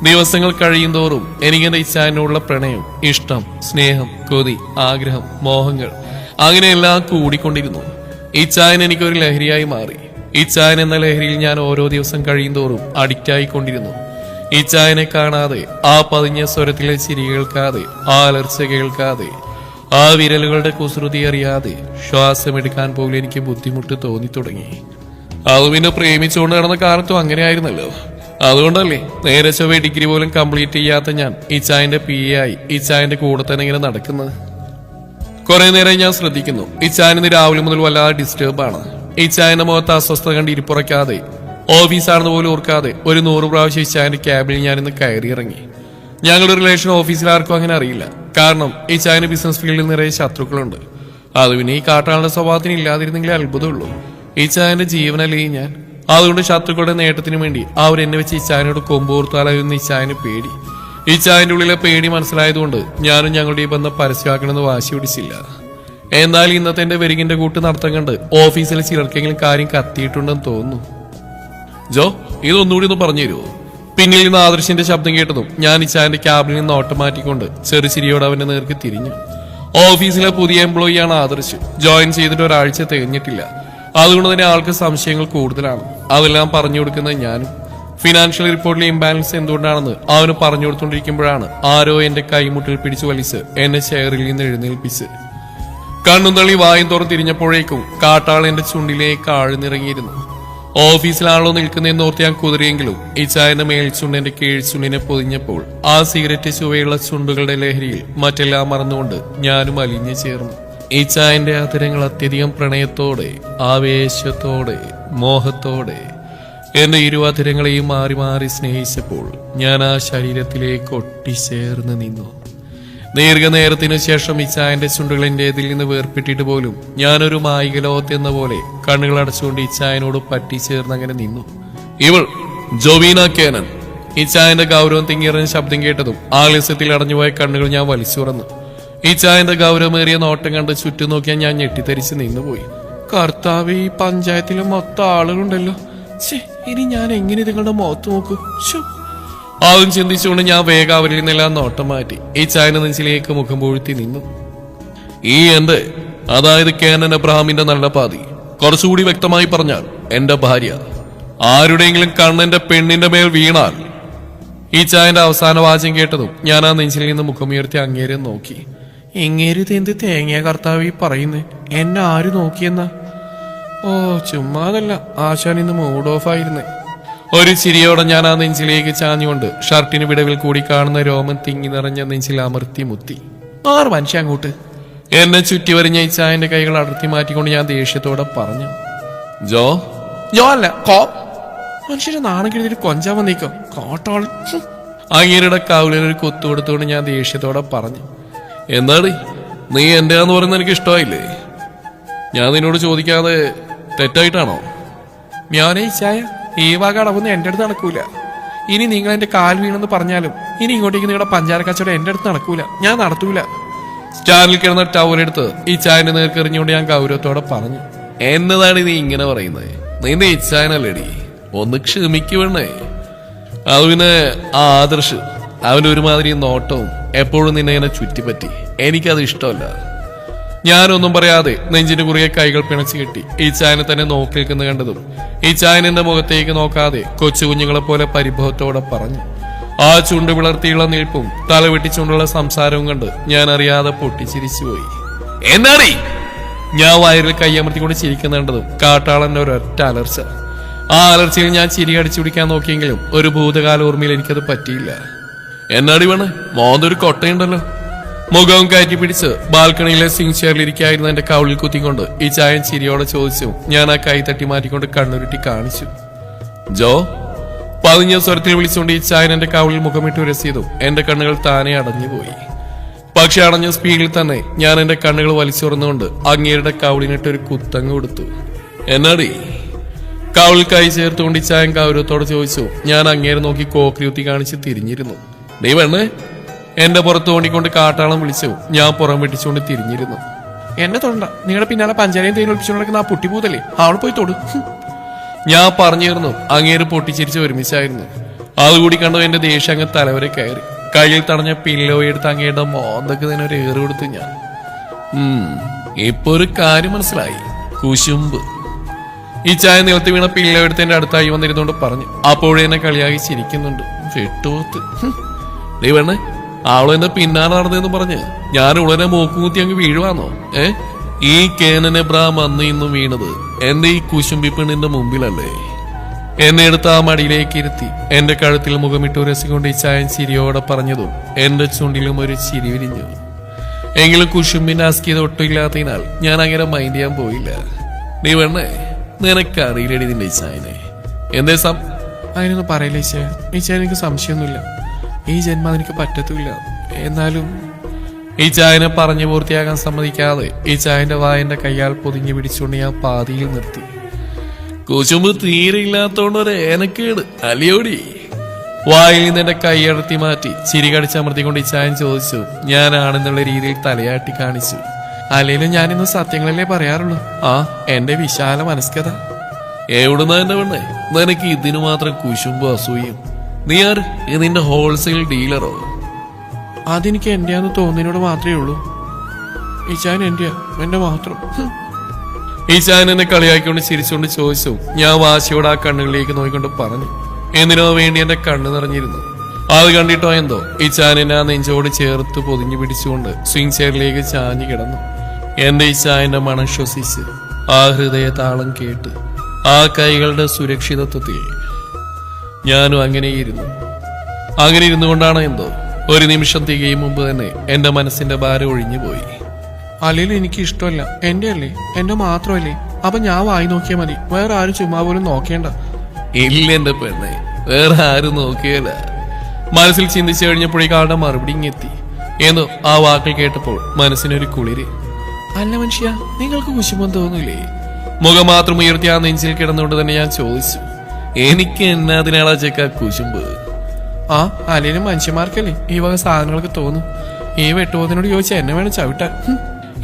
ദിവസങ്ങൾ കഴിയുന്തോറും എനിക്കെന്റെ ഇച്ചാനോടുള്ള പ്രണയം, ഇഷ്ടം, സ്നേഹം, കൊതി, ആഗ്രഹം, മോഹങ്ങൾ അങ്ങനെയെല്ലാം കൂടിക്കൊണ്ടിരുന്നു. ഇച്ചായൻ എനിക്കൊരു ലഹരിയായി മാറി. ഇച്ചായൻ എന്ന ലഹരിയിൽ ഞാൻ ഓരോ ദിവസം കഴിയുന്തോറും അഡിക്റ്റ് ആയിക്കൊണ്ടിരുന്നു. ഇച്ചായനെ കാണാതെ, ആ പതിഞ്ഞ സ്വരത്തിലെ ചിരി കേൾക്കാതെ, ആ അലർച്ച കേൾക്കാതെ, ആ വിരലുകളുടെ കുസൃതി അറിയാതെ ശ്വാസമെടുക്കാൻ പോലും എനിക്ക് ബുദ്ധിമുട്ട് തോന്നി തുടങ്ങി. അത് പിന്നെ പ്രേമിച്ചുകൊണ്ട് നടന്ന കാലത്തും അങ്ങനെയായിരുന്നല്ലോ. അതുകൊണ്ടല്ലേ നേരെ ചൊവ്വേ ഡിഗ്രി പോലും കംപ്ലീറ്റ് ചെയ്യാത്ത ഞാൻ ഇച്ചായന്റെ PA ആയി ഇച്ചായന്റെ കൂടെ തന്നെ ഇങ്ങനെ നടക്കുന്നത്. കുറെ നേരം ഞാൻ ശ്രദ്ധിക്കുന്നു. ഇച്ചായന് രാവിലെ മുതൽ വല്ലാതെ ഡിസ്റ്റർബാണ്. ഇച്ചായന്റെ മുഖത്ത് അസ്വസ്ഥത കണ്ട് ഇരിപ്പുറയ്ക്കാതെ, ഓഫീസാണെന്ന് പോലും ഓർക്കാതെ ഒരു 100 പ്രാവശ്യം ഇച്ചായന്റെ ക്യാബിൽ ഞാനിന്ന് കയറിയിറങ്ങി. ഞങ്ങളുടെ റിലേഷൻ ഓഫീസിൽ ആർക്കും അങ്ങനെ അറിയില്ല. കാരണം ഇച്ചായന് ബിസിനസ് ഫീൽഡിൽ നിറയെ ശത്രുക്കളുണ്ട്. അത് പിന്നെ ഈ കാട്ടാളുടെ സ്വഭാവത്തിന് ഇല്ലാതിരുന്നെങ്കിലേ അത്ഭുതമുള്ളൂ. ഇച്ചായന്റെ ജീവനല്ലേ ഞാൻ. അതുകൊണ്ട് ശത്രുക്കളുടെ നേട്ടത്തിനു വേണ്ടി അവരെന്നെ വെച്ച് ഇച്ചായനോട് കൊമ്പോർത്താലായിരുന്നു ഇച്ചായന് പേടി. ഇച്ചായന്റെ ഉള്ളിലെ പേടി മനസ്സിലായതുകൊണ്ട് ഞാനും ഞങ്ങളുടെ ഈ ബന്ധം പരസ്യമാക്കണമെന്ന് വാശി പിടിച്ചില്ല. എന്നാൽ ഇന്നത്തെ എന്റെ വെരികിന്റെ കൂട്ട് നടത്തം കണ്ട് ഓഫീസിൽ ചിലർക്കെങ്കിലും കാര്യം കത്തിയിട്ടുണ്ടെന്ന് തോന്നുന്നു. ജോ, ഇതൊന്നുകൂടി ഒന്ന് പറഞ്ഞു തരുമോ? പിന്നിൽ നിന്ന് ആദർശിന്റെ ശബ്ദം കേട്ടതും ഞാൻ ഇച്ചായന്റെ ക്യാബിനിൽ നിന്ന് ഓട്ടം മാറ്റിക്കൊണ്ട് ചെറുചിരിയോട് അവന്റെ നേർക്ക് തിരിഞ്ഞു. ഓഫീസിലെ പുതിയ എംപ്ലോയിയാണ് ആദർശ്. ജോയിൻ ചെയ്തിട്ട് ഒരാഴ്ച തികഞ്ഞിട്ടില്ല. അതുകൊണ്ട് തന്നെ ആൾക്ക് സംശയങ്ങൾ കൂടുതലാണ്. അതെല്ലാം പറഞ്ഞു കൊടുക്കുന്നത് ഞാനും. ഫിനാൻഷ്യൽ റിപ്പോർട്ടിലെ ഇംബാലൻസ് എന്തുകൊണ്ടാണെന്ന് അവന് പറഞ്ഞു കൊടുത്തോണ്ടിരിക്കുമ്പോഴാണ് ആരോ എന്റെ കൈമുട്ടിൽ പിടിച്ചു വലിച്ച് എന്നെ ചെയറിൽ നിന്ന് എഴുന്നേൽപ്പിച്ച് കണ്ണും തള്ളി വായും തുറന്ന് തിരിഞ്ഞപ്പോഴേക്കും കാട്ടാൾ എന്റെ ചുണ്ടിലേക്ക് ആഴ്ന്നിറങ്ങിയിരുന്നു. ഓഫീസിലാണല്ലോ നിൽക്കുന്നതെന്നോർത്ത് ഞാൻ കുതിരിയെങ്കിലും ഇച്ചായന്റെ മേൽച്ചുണ്ട് എന്റെ കീഴ്ച്ചുണ്ടിനെ പൊതിഞ്ഞപ്പോൾ ആ സിഗരറ്റ് ചുവയുള്ള ചുണ്ടുകളുടെ ലഹരിയിൽ മറ്റെല്ലാം മറന്നുകൊണ്ട് ഞാനും അലിഞ്ഞു ചേർന്നു. ഇച്ചായന്റെ ആദരങ്ങൾ അത്യധികം പ്രണയത്തോടെ, ആവേശത്തോടെ, മോഹത്തോടെ എന്റെ ഇരുവാതിരങ്ങളെയും മാറി മാറി സ്നേഹിച്ചപ്പോൾ ഞാൻ ആ ശരീരത്തിലേക്ക് ഒട്ടിച്ചേർന്ന് നിന്നു. ദീർഘനേരത്തിനു ശേഷം ഇച്ചായന്റെ ചുണ്ടുകൾ എന്റേതിൽ നിന്ന് വേർപ്പെട്ടിട്ട് പോലും ഞാനൊരു മായിക ലോകത്തെന്ന പോലെ കണ്ണുകൾ അടച്ചുകൊണ്ട് ഇച്ചായനോട് പറ്റിച്ചേർന്ന് അങ്ങനെ നിന്നു. ഇവൾ ജോവീന കേനൻ. ഇച്ചായന്റെ ഗൗരവം തിങ്ങിയറിഞ്ഞ ശബ്ദം കേട്ടതും ആലസ്യത്തിൽ അടഞ്ഞുപോയ കണ്ണുകൾ ഞാൻ വലിച്ചു തുറന്നു. ഇച്ചായന്റെ ഗൗരവമേറിയ നോട്ടം കണ്ട് ചുറ്റും നോക്കിയാൽ ഞാൻ ഞെട്ടിത്തരിച്ച് നിന്നുപോയി. കർത്താവ്, ഈ പഞ്ചായത്തിലെ മൊത്തം ആളുകളുണ്ടല്ലോ. ഇനി ഞാൻ എങ്ങനെ നിങ്ങളുടെ മുഖത്ത് നോക്കൂ? ആദ്യം ചിന്തിച്ചുകൊണ്ട് ഞാൻ വേഗം അവരിൽ നിന്നെല്ലാം നോട്ടം മാറ്റി ഇച്ചായന്റെ നെഞ്ചിലേക്ക് മുഖം പൂഴ്ത്തി നിന്നു. ഈ എന്റെ, അതായത് കേനൻ എബ്രഹാമിന്റെ നല്ല പാതി, കുറച്ചുകൂടി വ്യക്തമായി പറഞ്ഞാൽ എന്റെ ഭാര്യ, ആരുടെയെങ്കിലും കണ്ണെന്റെ പെണ്ണിന്റെ മേൽ വീണാൽ. ഈ ചായന്റെ അവസാന വാചകം കേട്ടതും ഞാൻ ആ നെഞ്ചിൽ നിന്ന് മുഖമുയർത്തി അങ്ങേരെ നോക്കി. എങ്ങേര് എന്ത് തേങ്ങ കർത്താവ് പറയുന്നേ? എന്നെ ആര് നോക്കിയെന്നാ? ഓ, ചുമ്മാതല്ല, ആശാൻ ഇന്ന് മൂഡ് ഓഫ് ആയിരുന്നേ. ഒരു ചിരിയോടെ ഞാൻ ആ നെഞ്ചിലേക്ക് ചാഞ്ഞുകൊണ്ട് ഷർട്ടിന് വിടവിൽ കൂടി കാണുന്ന രോമൻ തിങ്ങി നിറഞ്ഞ നെഞ്ചിൽ അമർത്തി മുത്തി. ആറ് മനുഷ്യ അങ്ങോട്ട്. എന്നെ ചുറ്റി വരിഞ്ഞ ഇച്ചായന്റെ കൈകൾ അടർത്തി മാറ്റിക്കൊണ്ട് ഞാൻ ദേഷ്യത്തോടെ പറഞ്ഞു. ജോ അല്ല, മനുഷ്യരെ നാണം കിഴിഞ്ഞിട്ട് കൊഞ്ചാൻ വന്നേക്കോ കോട്ടോളി. അങ്ങേരുടെ കാവലിനൊരു കൊത്തു കൊടുത്തുകൊണ്ട് ഞാൻ ദേഷ്യത്തോടെ പറഞ്ഞു. എന്താണ് നീ എന്റെയാന്ന് പറയുന്നത് എനിക്ക് ഇഷ്ടമായില്ലേ? ഞാൻ നിന്നോട് ചോദിക്കാതെ തെറ്റായിട്ടാണോ? ഞാനേ ഇച്ചായ, ഈ വക അടവൊന്നും എന്റെ അടുത്ത് നടക്കൂല. ഇനി നിങ്ങൾ എന്റെ കാൽ വീണെന്ന് പറഞ്ഞാലും ഇനി ഇങ്ങോട്ടേക്ക് നിങ്ങളുടെ പഞ്ചാര കച്ചവടം എന്റെ അടുത്ത് നടക്കൂല. ഞാൻ നടത്തൂല. സ്റ്റാൻഡിൽ കിടന്ന ടവലെടുത്ത് ഈ ചായന്റെ നേർക്കെറിഞ്ഞുകൊണ്ട് ഞാൻ ഗൗരവത്തോടെ പറഞ്ഞു. എന്നതാണ് നീ ഇങ്ങനെ പറയുന്നത്? നിന്റെ ഇച്ചായനല്ലേടി, ഒന്ന് ക്ഷമിക്കുവണ്ണേ. അത് പിന്നെ ആ ആദർശ്, അവന്റെ ഒരുമാതിരി നോട്ടവും എപ്പോഴും നിന്നെ ഇങ്ങനെ ചുറ്റിപ്പറ്റി. എനിക്കത് ഇഷ്ടമല്ല. ഞാനൊന്നും പറയാതെ നെഞ്ചിന് കുറിയെ കൈകൾ പിണച്ചു കെട്ടി ഈ ചായനെ തന്നെ നോക്കി നിൽക്കുന്ന കണ്ടതും ഈ ചായൻ എന്റെ മുഖത്തേക്ക് നോക്കാതെ കൊച്ചു കുഞ്ഞുങ്ങളെ പോലെ പരിഭവത്തോടെ പറഞ്ഞു. ആ ചുണ്ട് വിളർത്തിയുള്ള നിൽപ്പും തലവെട്ടിച്ചുകൊണ്ടുള്ള സംസാരവും കണ്ട് ഞാൻ അറിയാതെ പൊട്ടിച്ചിരിച്ചുപോയി. എന്നാടി? ഞാൻ വയറിൽ കൈയമർത്തിക്കൊണ്ട് ചിരിക്കുന്ന കണ്ടതും കാട്ടാളന്റെ ഒരൊറ്റ അലർച്ച. ആ അലർച്ചയിൽ ഞാൻ ചിരി അടിച്ചു പിടിക്കാൻ നോക്കിയെങ്കിലും ഒരു ഭൂതകാല ഓർമ്മയിൽ എനിക്കത് പറ്റിയില്ല. എന്നാടി വേണേ? മോന്തൊരു കൊട്ടയുണ്ടല്ലോ. മുഖവും കയറ്റി പിടിച്ച് ബാൽക്കണിയിലെ സിംഗ് ചെയറിലിരിക്കായിരുന്നു എന്റെ കൗളിൽ കുത്തിക്കൊണ്ട് ഈ ചായൻ ചിരിയോടെ ചോദിച്ചു. ഞാൻ ആ കൈ തട്ടി മാറ്റിക്കൊണ്ട് കണ്ണുരുട്ടി കാണിച്ചു. ജോ, പതിഞ്ഞ സ്വരത്തിൽ വിളിച്ചുകൊണ്ട് ഈ ചായൻ എന്റെ കൗളിൽ മുഖമിട്ട് ഉരസിയതും എന്റെ കണ്ണുകൾ താനെ അടഞ്ഞുപോയി. പക്ഷെ അടഞ്ഞ സ്പീഡിൽ തന്നെ ഞാൻ എന്റെ കണ്ണുകൾ വലിച്ചുറന്നുകൊണ്ട് അങ്ങേരുടെ കൗളിനിട്ട് ഒരു കുത്തങ്ങ് കൊടുത്തു. എന്നാടി? കൗളിൽ കൈ ചേർത്തുകൊണ്ട് ഈ ചായൻ ഗൗരവത്തോടെ ചോദിച്ചു. ഞാൻ അങ്ങേരെ നോക്കി കോക്രിയുത്തി കാണിച്ച് തിരിഞ്ഞിരുന്നു. നീ വേണേ? എന്റെ പുറത്ത് തോണ്ടിക്കൊണ്ട് കാട്ടാളം വിളിച്ചു. ഞാൻ പുറം വെട്ടിച്ചുകൊണ്ട് തിരിഞ്ഞിരുന്നു. എന്നെ തൊണ്ട, നിങ്ങളുടെ പിന്നാലെ പഞ്ചാരയും തേൻ ഒളിപ്പിച്ചു നടക്കുന്ന ആ പൊട്ടിപ്പൂതല്ലേ, അവൾ പോയി തൊടു. ഞാൻ പറഞ്ഞിരുന്നു. അങ്ങേര് പൊട്ടിച്ചിരിച്ച് ഒരുമിച്ചായിരുന്നു. അതുകൂടി കണ്ടു എന്റെ ദേഷ്യം അങ്ങ് തലവരെ കയറി. കയ്യിൽ തടഞ്ഞ പില്ലോ എടുത്ത് അങ്ങയുടെ മോന്തൊക്കെ തന്നെ ഒരു ഏറ് കൊടുത്തു ഞാൻ. ഇപ്പൊ ഒരു കാര്യം മനസ്സിലായി, കുശുമ്പ്. ഈ ചായ നിലത്ത് വീണ പില്ലോ എടുത്ത് എന്റെ അടുത്തായി വന്നിരുന്നോണ്ട് പറഞ്ഞു. അപ്പോഴേ എന്നെ കളിയാക്കി ചിരിക്കുന്നുണ്ട്. വെട്ടോത്ത്. നീ വേണേ ആളോ എന്നെ പിന്നാലെ നടന്നെന്ന് പറഞ്ഞ് ഞാൻ ഉടനെ മൂക്കുകുത്തി അങ്ങ് വീഴുവാന്നോ? ഈ കേനൻ എബ്രഹാം അന്ന് ഇന്നും വീണത് എന്റെ ഈ കുശുമ്പി പെണ്ണിന്റെ മുമ്പിലല്ലേ? എന്നെ എടുത്ത് ആ മടിയിലേക്ക് ഇരുത്തി എന്റെ കഴുത്തിൽ മുഖമിട്ട് ഉരസിക്കൊണ്ട് ഈ ചായൻ ചിരിയോടെ പറഞ്ഞതും എന്റെ ചുണ്ടിലും ഒരു ചിരി വിരിഞ്ഞു. എങ്കിലും കുശുമ്പിന്റെ ആസ്കിയത് ഒട്ടുമില്ലാത്തതിനാൽ ഞാൻ അങ്ങനെ മൈൻഡ് ചെയ്യാൻ പോയില്ല. നീ വേണേ, നിനക്കറിയില്ലടി നിന്റെ ഈ ചായനെ എന്തേ അതിനൊന്നും പറയില്ല ഈച്ചായ. ഈച്ചായ എനിക്ക് സംശയമൊന്നുമില്ല. ഈ ജന്മം എനിക്ക് പറ്റത്തില്ല. എന്നാലും ഈ ചായനെ പറഞ്ഞു പൂർത്തിയാകാൻ സമ്മതിക്കാതെ ഈ ചായന്റെ വായന്റെ കയ്യാൽ പൊതിഞ്ഞു പിടിച്ചുകൊണ്ട് ഞാൻ പാതിയിൽ നിർത്തി. കുശുമ്പ് തീരെ ഇല്ലാത്തോണ്ട് ഒരു ഏനക്കേട് അലിയോടി. വായിൽ നിന്ന് എന്റെ കൈയടത്തി മാറ്റി ചിരി കടിച്ചമർത്തിക്കൊണ്ട് ഈ ചായൻ ചോദിച്ചു. ഞാനാണെന്നുള്ള രീതിയിൽ തലയാട്ടി കാണിച്ചു. അല്ലെങ്കിലും ഞാനിന്ന് സത്യങ്ങളല്ലേ പറയാറുള്ളൂ. എന്റെ വിശാല മനസ്കത. എവിടുന്നാ എന്റെ പെണ്ണേ നിനക്ക് ഇതിനു മാത്രം കുശുമ്പോ അസൂയും? നീ ആര്? നിന്റെ ഹോൾസെയിൽ ഡീലറോ? അതെനിക്ക് എന്റെയാന്ന് തോന്നുന്നതിനോട് മാത്രമേ ഉള്ളൂ. ഈ ചായൻ എന്റെയാ, എന്റെ മാത്രം. ഈശാൻ എന്നെ കളിയാക്കിക്കൊണ്ട് ചിരിച്ചുകൊണ്ട് ചോദിച്ചു. ഞാൻ വാശിയോടെ ആ കണ്ണുകളിലേക്ക് നോക്കിക്കൊണ്ട് പറഞ്ഞു. എന്തിനോ വേണ്ടി എന്റെ കണ്ണ് നിറഞ്ഞിരുന്നു. അത് കണ്ടിട്ടോ എന്തോ ഈശാൻ എന്നെ ആ നെഞ്ചോട് ചേർത്ത് പൊതിഞ്ഞു പിടിച്ചുകൊണ്ട് സ്വിംഗ് ചെയറിലേക്ക് ചാഞ്ഞു കിടന്നു. എന്റെ ഈശാന്റെ മണം ശ്വസിച്ച് ആ ഹൃദയ താളം കേട്ട് ആ കൈകളുടെ സുരക്ഷിതത്വത്തിൽ ഞാനും അങ്ങനെ ഇരുന്നു കൊണ്ടാണ് എന്തോ ഒരു നിമിഷം തികയും മുമ്പ് തന്നെ എന്റെ മനസ്സിന്റെ ഭാരം ഒഴിഞ്ഞു പോയി. അല്ലെങ്കിലും എനിക്ക് ഇഷ്ടമല്ല. എന്റെ അല്ലേ, എന്റെ മാത്രമല്ലേ. അപ്പൊ ഞാൻ വായി നോക്കിയാൽ മതി, വേറെ ആരും ചുമ്മാ പോലും നോക്കേണ്ട. ഇല്ല എന്റെ പെണ്ണെ, വേറെ ആരും നോക്കിയല്ല. മനസ്സിൽ ചിന്തിച്ചു കഴിഞ്ഞപ്പോഴേക്കും ആളുടെ മറുപടി ഇങ്ങെത്തി. എന്തോ ആ വാക്കുകൾ കേട്ടപ്പോൾ മനസ്സിനൊരു കുളിര്. അല്ല മനുഷ്യ, നിങ്ങൾക്ക് കുശുമ്പം തോന്നൂലേ? മുഖം മാത്രം ഉയർത്തി ആ നെഞ്ചിൽ കിടന്നുകൊണ്ട് തന്നെ ഞാൻ ചോദിച്ചു. എനിക്ക് എന്നാതിനാളാ ചെക്ക കുശുമ്പ്? അല്ലെങ്കിലും മനുഷ്യന്മാർക്കല്ലേ ഈ വക സാധനങ്ങളൊക്കെ തോന്നും. ഈ വെട്ടുപോതിനോട് ചോദിച്ചാൽ എന്നെ വേണം ചവിട്ടാൻ.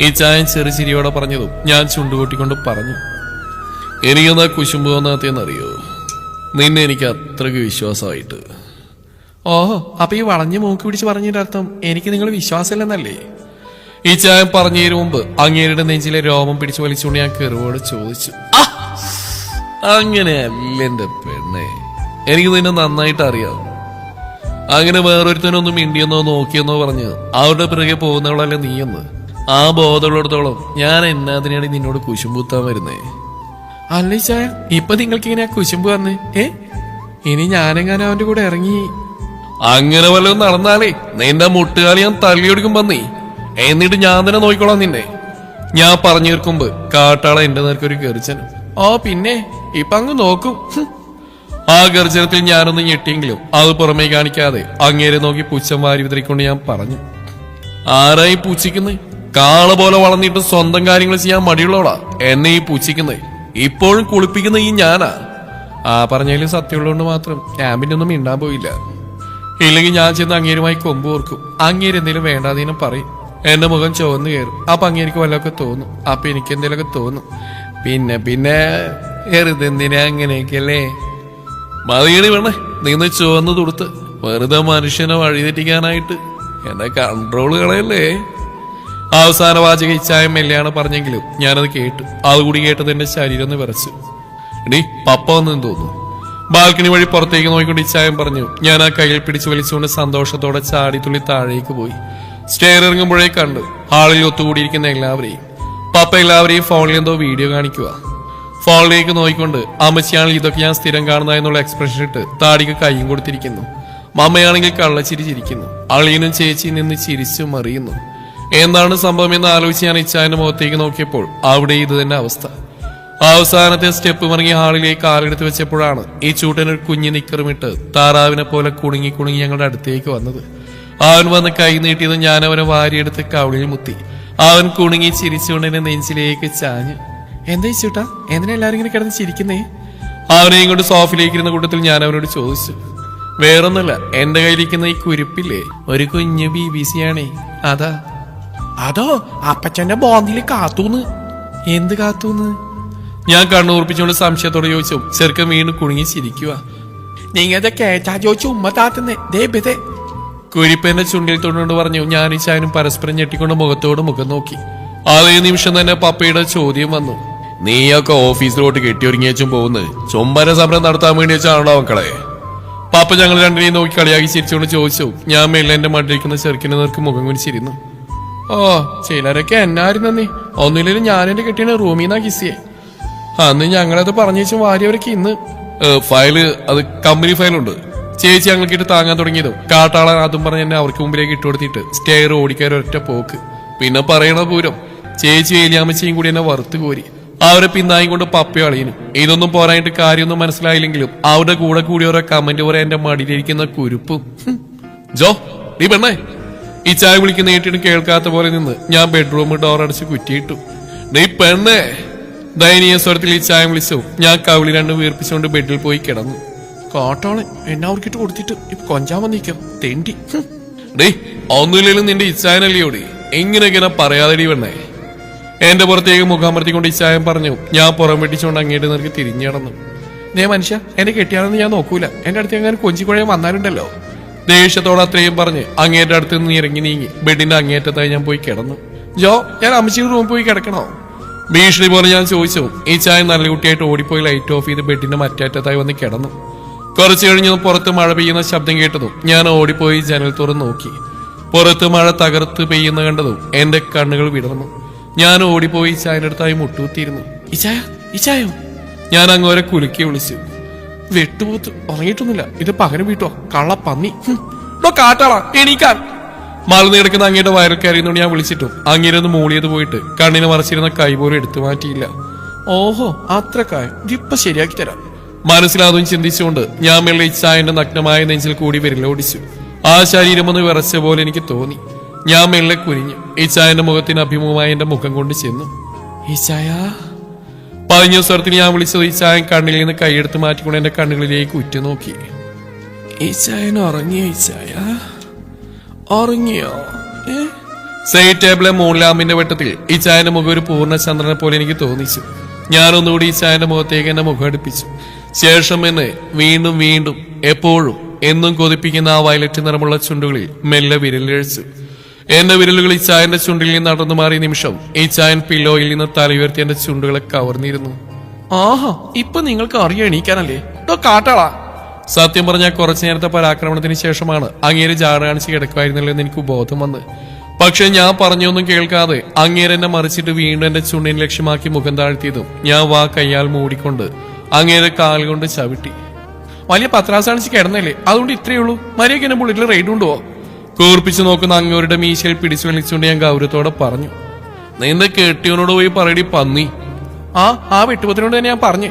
ഈ ചായൻ ചെറു ചിരിയോടെ പറഞ്ഞതും ഞാൻ ചുണ്ടുകൂട്ടിക്കൊണ്ട് പറഞ്ഞു. എനിക്കെന്നാ കുശുമ്പ് തോന്നാത്തന്നറിയോ? നിന്നെ എനിക്ക് അത്രയ്ക്ക് വിശ്വാസമായിട്ട്. ഓഹോ, അപ്പൊ ഈ വളഞ്ഞ് മൂക്ക് പിടിച്ച് പറഞ്ഞതിന്റെ അർത്ഥം എനിക്ക് നിങ്ങൾ വിശ്വാസമില്ലെന്നല്ലേ? ഈ ചായൻ പറഞ്ഞു തരും മുമ്പ് അങ്ങേരുടെ നെഞ്ചിലെ രോമം പിടിച്ചു വലിച്ചുകൊണ്ട് ഞാൻ കെറുവോട് ചോദിച്ചു. അങ്ങനെയല്ല എന്റെ പെണ്ണെ, എനിക്ക് നിന്നെ നന്നായിട്ട് അറിയാം. അങ്ങനെ വേറൊരുത്തനൊന്നും മിണ്ടിയെന്നോ നോക്കിയെന്നോ പറഞ്ഞ് അവരുടെ പിറകെ പോകുന്നവളല്ല നീയെന്ന് ആ ബോധമുള്ളിടത്തോളം ഞാൻ എന്നാതിനാണ് നിന്നോട് കുശുമ്പുത്താൻ വരുന്നേ. അല്ലേ ചായ, ഇപ്പൊ നിങ്ങൾക്ക് ഇങ്ങനെ കുശുമ്പ് വന്ന് ഇനി ഞാനെങ്ങാനും അവന്റെ കൂടെ ഇറങ്ങി അങ്ങനെ വല്ലതും നടന്നാലേ നിന്റെ മുട്ടുകാലി ഞാൻ തള്ളിയൊടുക്കും വന്നേ. എന്നിട്ട് ഞാൻ തന്നെ നോക്കിക്കോളാം നിന്നെ. ഞാൻ പറഞ്ഞു തീർക്കുമ്പോ കാട്ടാള എന്റെ നേർക്കൊരു ഗർജനം. പിന്നെ ഇപ്പൊ അങ്ങ് നോക്കും. ആ ഗർജനത്തിൽ ഞാനൊന്ന് ഞെട്ടിയെങ്കിലും അത് പുറമേ കാണിക്കാതെ അങ്ങേരെ നോക്കി പുച്ഛം വാരി വിതറിക്കൊണ്ട് ഞാൻ പറഞ്ഞു. ആരായി പൂച്ചിക്കുന്നേ? കാള പോലെ വളർന്നിട്ട് സ്വന്തം കാര്യങ്ങൾ ചെയ്യാൻ മടിയുള്ളവളാ എന്നെ ഈ പൂച്ചിക്കുന്നേ. ഇപ്പോഴും കുളിപ്പിക്കുന്ന ഈ ഞാനാ. പറഞ്ഞാലും സത്യമുള്ളതുകൊണ്ട് മാത്രം ക്യാമ്പിന്റെ ഒന്നും മിണ്ടാൻ പോയില്ല. ഇല്ലെങ്കിൽ ഞാൻ ചെന്ന് അങ്ങേരുമായി കൊമ്പ് ഓർക്കും. അങ്ങേര് എന്തെങ്കിലും വേണ്ടാതീനം പറയും. എന്റെ മുഖം ചുവന്ന് കയറും. അപ്പൊ അങ്ങേർക്ക് വല്ലതൊക്കെ തോന്നും. അപ്പൊ എനിക്ക് എന്തെങ്കിലുമൊക്കെ തോന്നും. പിന്നെ വെറുതെന്തിനാ അങ്ങനെയൊക്കെയല്ലേ? മതിയടി വേണേ നിന്ന് ചുവന്ന് തുടുത്ത് വെറുതെ മനുഷ്യനെ വഴിതെറ്റിക്കാനായിട്ട് എന്റെ കൺട്രോൾ കളയല്ലേ. അവസാന വാചക ഇച്ഛായം മെല്ലെയാണ് പറഞ്ഞെങ്കിലും ഞാനത് കേട്ടു. അതുകൂടി കേട്ടത് എന്റെ ശരീരം ഒന്ന് വിറച്ചു. എടീ പപ്പ വന്നെന്ന് തോന്നുന്നു. ബാൽക്കണി വഴി പുറത്തേക്ക് നോക്കിക്കൊണ്ട് ഇച്ഛായം പറഞ്ഞു. ഞാൻ ആ കയ്യിൽ പിടിച്ചു വലിച്ചുകൊണ്ട് സന്തോഷത്തോടെ ചാടിത്തുള്ളി താഴേക്ക് പോയി. സ്റ്റെയർ ഇറങ്ങുമ്പോഴേ കണ്ടു ഹാളിൽ ഒത്തുകൂടിയിരിക്കുന്ന എല്ലാവരെയും. പപ്പ എല്ലാവരെയും ഫോണിൽ എന്തോ വീഡിയോ കാണിക്കുക. ഫോണിലേക്ക് നോക്കിക്കൊണ്ട് അമ്മച്ചിയാണെങ്കിൽ ഇതൊക്കെ ഞാൻ സ്ഥിരം കാണുന്ന എന്നുള്ള എക്സ്പ്രഷൻ ഇട്ട് താടിക്ക് കൈയും കൊടുത്തിരിക്കുന്നു. മമ്മയാണെങ്കിൽ കള്ളച്ചിരി ചിരിക്കുന്നു. അളിയനും ചേച്ചിയും നിന്ന് ചിരിച്ചു മറിയുന്നു. എന്താണ് സംഭവം എന്ന് ആലോചിച്ച് ഞാൻ ഇച്ഛാന്റെ മുഖത്തേക്ക് നോക്കിയപ്പോൾ അവിടെ ഇത് തന്നെ അവസ്ഥ. അവസാനത്തെ സ്റ്റെപ്പ് മറങ്ങി ഹാളിലേക്ക് കാലെടുത്ത് വെച്ചപ്പോഴാണ് ഈ ചൂട്ടനൊരു കുഞ്ഞു നിക്കറുമിട്ട് താറാവിനെ പോലെ കുണുങ്ങി ഞങ്ങളുടെ അടുത്തേക്ക് വന്നത്. അവൻ വന്ന് കൈ നീട്ടിയത് ഞാൻ അവനെ വാരിയെടുത്ത് കവിളിൽ മുത്തി. അവൻ കുണുങ്ങി ചിരിച്ചുകൊണ്ട് എന്നെ നെഞ്ചിലേക്ക് ചാഞ്ഞു. എന്താ ചൂട്ടാ, എന്തിനാ എല്ലാരും ഇങ്ങനെ കിടന്ന് ചിരിക്കുന്നേ? അവനെയും കൊണ്ട് സോഫയിലേക്ക് ഇരുന്ന കൂട്ടത്തിൽ ഞാൻ അവനോട് ചോദിച്ചു. വേറൊന്നുമല്ല, എന്റെ കയ്യിലിരിക്കുന്ന ഈ കുരിപ്പില്ലേ ഒരു കുഞ്ഞു BBC ആണേ, അതാ. അതോ അപ്പച്ചന്റെ ബോന്തില് കാത്തൂന്ന്? എന്ത് കാത്തൂന്ന്? ഞാൻ കണ്ണുറപ്പിച്ചുകൊണ്ട് സംശയത്തോടെ ചോദിച്ചു. ചെറുക്കൻ വീണ്ടും കുണുങ്ങി ചിരിക്കുക. നിങ്ങടെ കേട്ടാ ചോദിച്ചു ഉമ്മ താത്തുന്നേ ദേ. കുരിപ്പന്റെ ചുണ്ടിൽ തൊണ്ടുകൊണ്ട് പറഞ്ഞു. ഞാൻ ഈ ചായനും പരസ്പരം ഞെട്ടിക്കൊണ്ട് മുഖത്തോട് മുഖം നോക്കി. അതേ നിമിഷം തന്നെ പപ്പയുടെ ചോദ്യം വന്നു. നീയൊക്കെ ഓഫീസിലോട്ട് കെട്ടിയൊരുങ്ങിയച്ചും പോകുന്നത് ചുംബന സമരം നടത്താൻ വേണ്ടി വെച്ചാണോ മക്കളെ? പാപ്പ ഞങ്ങൾ രണ്ടിനെയും നോക്കി കളിയാക്കി ചിരിച്ചുകൊണ്ട് ചോദിച്ചു. ഞാൻ മെല്ലെ എന്റെ മടിയിരിക്കുന്ന ചെറുക്കിനെ നേർക്ക് മുഖം കുനിച്ചിരുന്നു. ചിലരൊക്കെ എന്നായിരുന്നീ. ഒന്നുമില്ലും ഞാൻ എന്റെ കെട്ടിയാണ് റൂമിന്നാ കിസിയെ. അന്ന് ഞങ്ങളത് പറഞ്ഞു വാരിയവരൊക്കെ ഇന്ന് ഫയല് അത് കമ്പനി ഫയലുണ്ട്. ചേച്ചി ഞങ്ങൾക്കിട്ട് താങ്ങാൻ തുടങ്ങിയതും കാട്ടാളൻ അതും പറഞ്ഞ് എന്നെ അവർക്ക് മുമ്പിലേക്ക് ഇട്ടുകൊടുത്തിട്ട് സ്റ്റെയർ ഓടിക്കാൻ ഒരൊറ്റ പോക്ക്. പിന്നെ പറയണ പൂരം ചേച്ചി ഏലിയാമ്മച്ചയും കൂടി എന്നെ വറുത്ത് കോരി. അവരെ പിന്നായും കൊണ്ട് പപ്പയോ അളിയനും. ഇതൊന്നും പോരായിട്ട് കാര്യമൊന്നും മനസ്സിലായില്ലെങ്കിലും അവരുടെ കൂടെ കൂടി ഓരോ കമന്റ് പോലെ എന്റെ മടിയിലിരിക്കുന്ന കുരുപ്പും. ജോ നീ പെണ്ണേ, ഈ ചായ വിളിക്കുന്ന നേട്ടിട്ട് കേൾക്കാത്ത പോലെ നിന്ന് ഞാൻ ബെഡ്റൂം ഡോർ അടച്ച് കുറ്റിയിട്ടു. നീ പെണ്ണേ, ദയനീയ സ്വരത്തിൽ ഈ ചായ വിളിച്ചു. ഞാൻ കവിളി രണ്ട് വീർപ്പിച്ചുകൊണ്ട് ബെഡിൽ പോയി കിടന്നു. കാട്ടാളെ എന്നെ അവർക്കിട്ട് കൊടുത്തിട്ട് ഇപ്പൊ കൊഞ്ചാൻ വന്നിരിക്കാം തെണ്ടി. ഒന്നുമില്ലേലും നിന്റെ ഇച്ഛായനല്ലയോടി, എങ്ങനെ പറയാതെടി പെണ്ണേ. എന്റെ പുറത്തേക്ക് മുഖാമർത്തിക്കൊണ്ട് ഇച്ഛായം പറഞ്ഞു. ഞാൻ പുറം വെട്ടിച്ചുകൊണ്ട് അങ്ങേട്ട് നേർക്ക് തിരിഞ്ഞു കിടന്നു. ദേ മനുഷ്യ, എന്നെ കെട്ടിയാണെന്ന് ഞാൻ നോക്കൂല. എന്റെ അടുത്ത് എങ്ങനെ കൊഞ്ചിക്കുഴയും വന്നാലുണ്ടല്ലോ. ദേഷ്യത്തോടെ അത്രയും പറഞ്ഞ് അങ്ങേറ്റ അടുത്ത് നിന്ന് ഇറങ്ങി നീങ്ങി ബെഡിന്റെ അങ്ങേറ്റത്തായി ഞാൻ പോയി കിടന്നു. ജോ, ഞാൻ അമ്മച്ചിയുടെ റൂമിൽ പോയി കിടക്കണോ? ഭീഷണി പോലെ ഞാൻ ചോദിച്ചു. ഈ ചായ നല്ല കുട്ടിയായിട്ട് ഓടിപ്പോയി ലൈറ്റ് ഓഫ് ചെയ്ത് ബെഡിന്റെ മറ്റേറ്റത്തായി വന്ന് കിടന്നു. കുറച്ചു കഴിഞ്ഞു പുറത്ത് മഴ പെയ്യുന്ന ശബ്ദം കേട്ടതും ഞാൻ ഓടിപ്പോയി ജനൽ തുറന്ന് നോക്കി. പുറത്ത് മഴ തകർത്ത് പെയ്യുന്ന കണ്ടതും എന്റെ കണ്ണുകൾ വിടർന്നു. ഞാൻ ഓടിപ്പോയി ചായന്റെ അടുത്തായി മുട്ടുകുത്തിയിരുന്നു. ഇച്ചായോ ഞാൻ അങ്ങോരെ കുലുക്കി വിളിച്ചു. വെട്ടുപോത്ത് ഉറങ്ങിയിട്ടൊന്നുമില്ല, ഇത് പകരം വീട്ടോ കള്ള പന്നി കാട്ടാളാ എണീക്കാൻ. മലന്ന് കിടക്കുന്ന അങ്ങയുടെ വയറിൽ കയറിയെന്നുകൊണ്ട് ഞാൻ വിളിച്ചിട്ടും അങ്ങേരൊന്ന് മൂളിയത് പോയിട്ട് കണ്ണിന് മറച്ചിരുന്ന കൈ പോലും എടുത്തു മാറ്റിയില്ല. ഓഹോ അത്രക്കായം, ഇതിപ്പൊ ശരിയാക്കി തരാം. മനസ്സിലാതും ചിന്തിച്ചുകൊണ്ട് ഞാൻ മെല്ലെ ഇച്ചായന്റെ നഗ്നമായ നെഞ്ചിൽ കൂടി വിരലോടിച്ചു. ആ ശരീരമൊന്ന് വിറച്ച പോലെ എനിക്ക് തോന്നി. ഞാൻ മെല്ലെ കുനിഞ്ഞു ഇച്ചായന്റെ മുഖത്തിന് അഭിമുഖമായി എന്റെ മുഖം കൊണ്ട് ചെന്നു. ഇച്ചായ പതിഞ്ഞ സ്വരത്തിൽ ഞാൻ വിളിച്ചത് ഇച്ചായൻ കണ്ണിൽ നിന്ന് കൈയെടുത്ത് മാറ്റിക്കൊണ്ട് എന്റെ കണ്ണുകളിലേക്ക് ഉറ്റുനോക്കി. ഇച്ചായൻ ഉറങ്ങിയോ? ഇച്ചായ ഉറങ്ങിയോ? സൈഡ് ടേബിളിലെ മൂൺലാമ്പിന്റെ വെട്ടത്തിൽ ഇച്ചായന്റെ മുഖം ഒരു പൂർണ്ണ ചന്ദ്രനെ പോലെ എനിക്ക് തോന്നിച്ചു. ഞാനൊന്നുകൂടി ഇച്ചായന്റെ മുഖത്തേക്ക് എന്റെ മുഖം അടുപ്പിച്ചു. ശേഷം എന്നെ വീണ്ടും വീണ്ടും എപ്പോഴും എന്നും കൊതിപ്പിക്കുന്ന ആ വയലറ്റ് നിറമുള്ള ചുണ്ടുകളിൽ മെല്ലെ വിരലിഴച്ചു. എന്റെ വിരലുകൾ ഇച്ചായന്റെ ചുണ്ടിൽ നിന്ന് നടന്നു മാറിയ നിമിഷം ഇച്ചായൻ പില്ലോയിൽ നിന്ന് തലയുയർത്തി എന്റെ ചുണ്ടുകളെ കവർന്നിരുന്നു. ആഹാ, ഇപ്പൊ നിങ്ങൾക്ക് അറിയാൻ എണീക്കാനല്ലേ കാട്ടാളാ. സത്യം പറഞ്ഞാൽ കുറച്ചു നേരത്തെ പരാക്രമണത്തിന് ശേഷമാണ് അങ്ങേര് ജാട കാണിച്ച് കിടക്കുമായിരുന്നല്ലോ എന്ന് എനിക്ക് ബോധം വന്ന്. പക്ഷെ ഞാൻ പറഞ്ഞൊന്നും കേൾക്കാതെ അങ്ങേരെന്നെ മറിച്ചിട്ട് വീണ്ടും എന്റെ ചുണ്ടിനെ ലക്ഷ്യമാക്കി മുഖം താഴ്ത്തിയതും ഞാൻ വാ കയ്യാൽ മൂടിക്കൊണ്ട് അങ്ങേരെ കാൽ കൊണ്ട് ചവിട്ടി. വലിയ പത്രാസാണിച്ച് കിടന്നല്ലേ, അതുകൊണ്ട് ഇത്രയേ ഉള്ളൂ. മര്യാദയ്ക്ക് എന്നെ ബുള്ളറ്റിൽ റൈഡ് കൊണ്ടുപോ. കൂർപ്പിച്ചു നോക്കുന്ന അങ്ങോരുടെ മീശയിൽ പിടിച്ചു വലിച്ചുകൊണ്ട് ഞാൻ ഗൗരവത്തോടെ പറഞ്ഞു. നിന്റെ കെട്ടിയവനോട് പോയി പറയടി പന്നി. ആ വെട്ടുപത്തിനോട് തന്നെ ഞാൻ പറഞ്ഞു.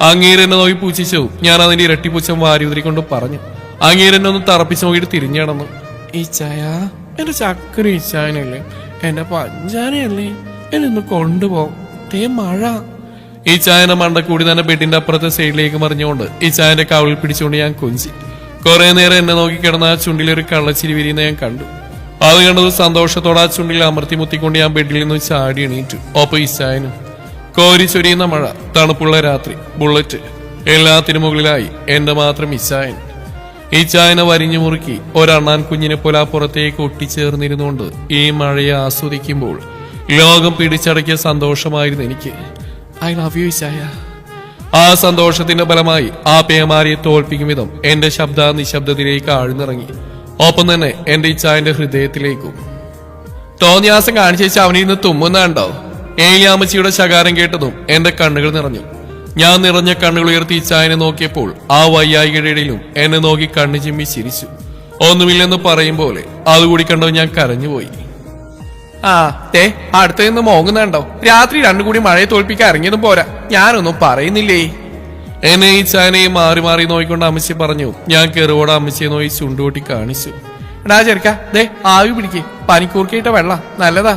അങ്ങേരെന്നെ നോക്കി പൂച്ചിച്ചു. ഞാൻ അതിന്റെ ഇരട്ടി പൂച്ചം വാരി ഉതിരിക്കൊണ്ട് പറഞ്ഞു. അങ്ങേരെന്നെ ഒന്ന് തറപ്പിച്ചു നോക്കിയിട്ട് തിരിഞ്ഞു കിടന്നു. ഈച്ചായ, എന്റെ ചക്കര ഈച്ചായനല്ലേ, എന്റെ പഞ്ചാനയല്ലേ, എന്നെ ഒന്ന് കൊണ്ടുപോകും. മഴ. ഈ ചായന്റെ മണ്ട കൂടി തന്നെ ബെഡിന്റെ അപ്പുറത്തെ സൈഡിലേക്ക് മറിഞ്ഞുകൊണ്ട് ഈ ചായന്റെ കവിളിൽ പിടിച്ചുകൊണ്ട് ഞാൻ കൊഞ്ചി. കുറെ നേരം എന്നെ നോക്കി കിടന്ന ആ ചുണ്ടിലൊരു കള്ളച്ചിരി വിരിയുന്ന ഞാൻ കണ്ടു. അത് കണ്ടത് സന്തോഷത്തോടെ ആ ചുണ്ടിൽ അമർത്തി മുത്തിക്കൊണ്ട് ഞാൻ ബെഡിൽ നിന്ന് ചാടി എണീറ്റു. ഒപ്പം ഈ ചായനും. കോരി ചൊരിയുന്ന മഴ, തണുപ്പുള്ള രാത്രി, ബുള്ളറ്റ്, എല്ലാത്തിനു മുകളിലായി എന്റെ മാത്രം ഇച്ചായൻ. ഈ ചായനെ വരിഞ്ഞു മുറുക്കി ഒരണ്ണാൻ കുഞ്ഞിനെ പോലെ ആ പുറത്തേക്ക് ഒട്ടിച്ചേർന്നിരുന്നുകൊണ്ട് ഈ മഴയെ ആസ്വദിക്കുമ്പോൾ ലോകം പിടിച്ചടക്കിയ സന്തോഷമായിരുന്നു എനിക്ക്. ഐ ലവ് യു ഇച്ചായ. ആ സന്തോഷത്തിന്റെ ഫലമായി ആ പേമാരിയെ തോൽപ്പിക്കും വിധം എന്റെ ശബ്ദ നിശബ്ദത്തിലേക്ക് ആഴ്ന്നിറങ്ങി. ഒപ്പം തന്നെ എന്റെ ഇച്ചായന്റെ ഹൃദയത്തിലേക്കും. തോന്നിയാസം കാണിച്ചു അവനിരുന്ന് തുമ്മുന്നുണ്ടോ? ഏലിയാമ്മച്ചിയുടെ ശകാരം കേട്ടതും എന്റെ കണ്ണുകൾ നിറഞ്ഞു. ഞാൻ നിറഞ്ഞ കണ്ണുകൾ ഉയർത്തി ഇച്ചായനെ നോക്കിയപ്പോൾ ആ വയ്യായികയുടെ ഇടയിലും എന്നെ നോക്കി കണ്ണു ചിമ്മി ചിരിച്ചു. ഒന്നുമില്ലെന്ന് പറയും പോലെ അതുകൂടി കണ്ടോ ഞാൻ കരഞ്ഞുപോയി. അടുത്ത നിന്ന് മോങ്ങുന്നുണ്ടോ? രാത്രി രണ്ടും കൂടി മഴയെ തോൽപ്പിക്കാൻ ഇറങ്ങിയതും പോരാ, ഞാനൊന്നും പറയുന്നില്ലേ. എന്നെ ഈ ചായനെയും മാറി മാറി നോക്കിക്കൊണ്ട് അമ്മച്ചി പറഞ്ഞു. ഞാൻ കെറുവോടെ അമ്മച്ചിയെ നോക്കി ചുണ്ടുകൂട്ടി കാണിച്ചു. എടാ ചെറുക്ക, ആവി പിടിക്ക്, പനിക്കൂർക്കിയിട്ട വെള്ളം നല്ലതാ.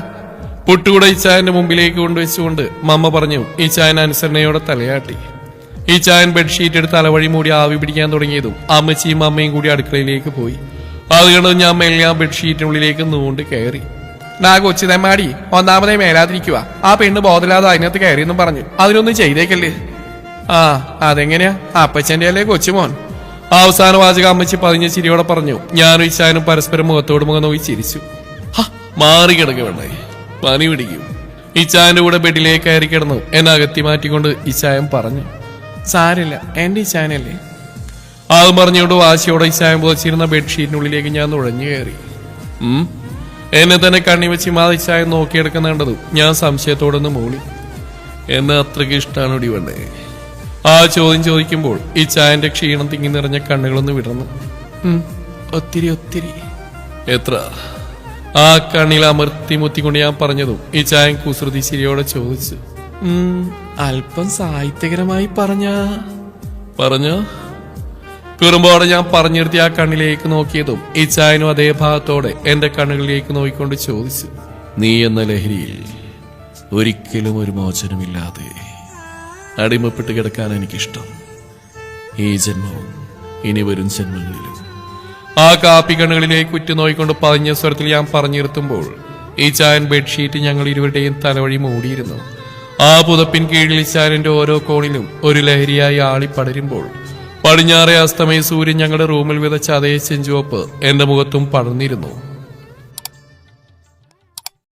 പുട്ടുകൂടെ ഈ ചായന്റെ മുമ്പിലേക്ക് കൊണ്ടുവച്ചുകൊണ്ട് മമ്മ പറഞ്ഞു. ഈ ചായൻ അനുസരണയോടെ തലയാട്ടി. ഈ ചായൻ ബെഡ്ഷീറ്റ് എടുത്ത് തലവഴി മൂടി ആവി പിടിക്കാൻ തുടങ്ങിയതും അമ്മച്ചിയും അമ്മയും കൂടി അടുക്കളയിലേക്ക് പോയി. അത് കണ്ടത് ഞാൻ മെല്ലെ ആ ബെഡ്ഷീറ്റിനുള്ളിലേക്ക് നൂണ്ട് കയറി. കൊച്ചിതമ്മാടി ഒന്നാമതേ മേലാതിരിക്കുക. ആ പെണ്ണ് ബോധമില്ലാതെ അതിനകത്ത് കയറിയെന്നും പറഞ്ഞു. അതിനൊന്നും ചെയ്തേക്കല്ലേ. അതെങ്ങനെയാ? അപ്പച്ചന്റെ അല്ലേ കൊച്ചുമോൻ? അവസാന വാചക അമ്മച്ചി പതിഞ്ഞ ചിരിയോടെ പറഞ്ഞു. ഞാനും ഇച്ചായനും പരസ്പരം മുഖത്തോട് മുഖം നോക്കി ചിരിച്ചു. മാറി കിടക്ക വേണ്ടേ, പനി പിടിക്കും. ഇച്ചായന്റെ കൂടെ ബെഡിലേക്ക് കയറി കിടന്നു. എന്നെ അകത്തി മാറ്റിക്കൊണ്ട് ഇച്ചായൻ പറഞ്ഞു. സാരില്ല, എന്റെ ഇച്ചായനല്ലേ. അത് പറഞ്ഞുകൊണ്ട് വാശിയോടെ ഇച്ചായൻ പുതച്ചിരുന്ന ബെഡ്ഷീറ്റിനുള്ളിലേക്ക് ഞാൻ നുഴഞ്ഞു കയറി. എന്നെ തന്നെ കണ്ണി വെച്ച് മാതിച്ചായ നോക്കിയെടുക്കുന്ന കണ്ടതും ഞാൻ സംശയത്തോടൊന്ന് മൂളി. എന്നെ അത്രയ്ക്ക് ഇഷ്ടമാണ് ഒടി വേണ്ടേ? ആ ചോദ്യം ചോദിക്കുമ്പോൾ ഈ ചായന്റെ ക്ഷീണം തിങ്ങി നിറഞ്ഞ കണ്ണുകളൊന്ന് വിടർന്നു. ഒത്തിരി ഒത്തിരി. എത്ര? ആ കണ്ണിൽ അമർത്തി മുത്തിക്കൊണ്ട് ഞാൻ പറഞ്ഞതും ഈ ചായൻ കുസൃതി ചിരിയോടെ ചോദിച്ചു. അല്പം സാഹിത്യകരമായി പറഞ്ഞ കുറുമ്പോടെ ഞാൻ പറഞ്ഞു നിർത്തി ആ കണ്ണിലേക്ക് നോക്കിയതും ഈ ചായനും അതേ ഭാഗത്തോടെ എന്റെ കണ്ണുകളിലേക്ക് നോക്കിക്കൊണ്ട് ചോദിച്ചു. നീ എന്ന ലഹരിയിൽ ഒരിക്കലും ഒരു മോചനമില്ലാതെ അടിമപ്പെട്ട് കിടക്കാൻ എനിക്കിഷ്ടം. ഈ ജന്മവും ഇനി വരും ജന്മങ്ങളിലും. ആ കാപ്പി കണ്ണുകളിലേക്ക് ഉറ്റുനോക്കിക്കൊണ്ട് പതിഞ്ഞ സ്വരത്തിൽ ഞാൻ പറഞ്ഞു നിർത്തുമ്പോൾ ഈ ചായൻ ബെഡ്ഷീറ്റ് ഞങ്ങൾ ഇരുവരുടെയും തലവഴി മൂടിയിരുന്നു. ആ പുതപ്പിൻ കീഴിൽ ചായന്റെ ഓരോ കോണിലും ഒരു ലഹരിയായി ആളി പടരുമ്പോൾ പടിഞ്ഞാറെ അസ്തമയ സൂര്യൻ ഞങ്ങളുടെ റൂമിൽ വിതച്ച അതേ ചെഞ്ചുവപ്പ് എന്റെ മുഖത്തും പടർന്നിരുന്നു.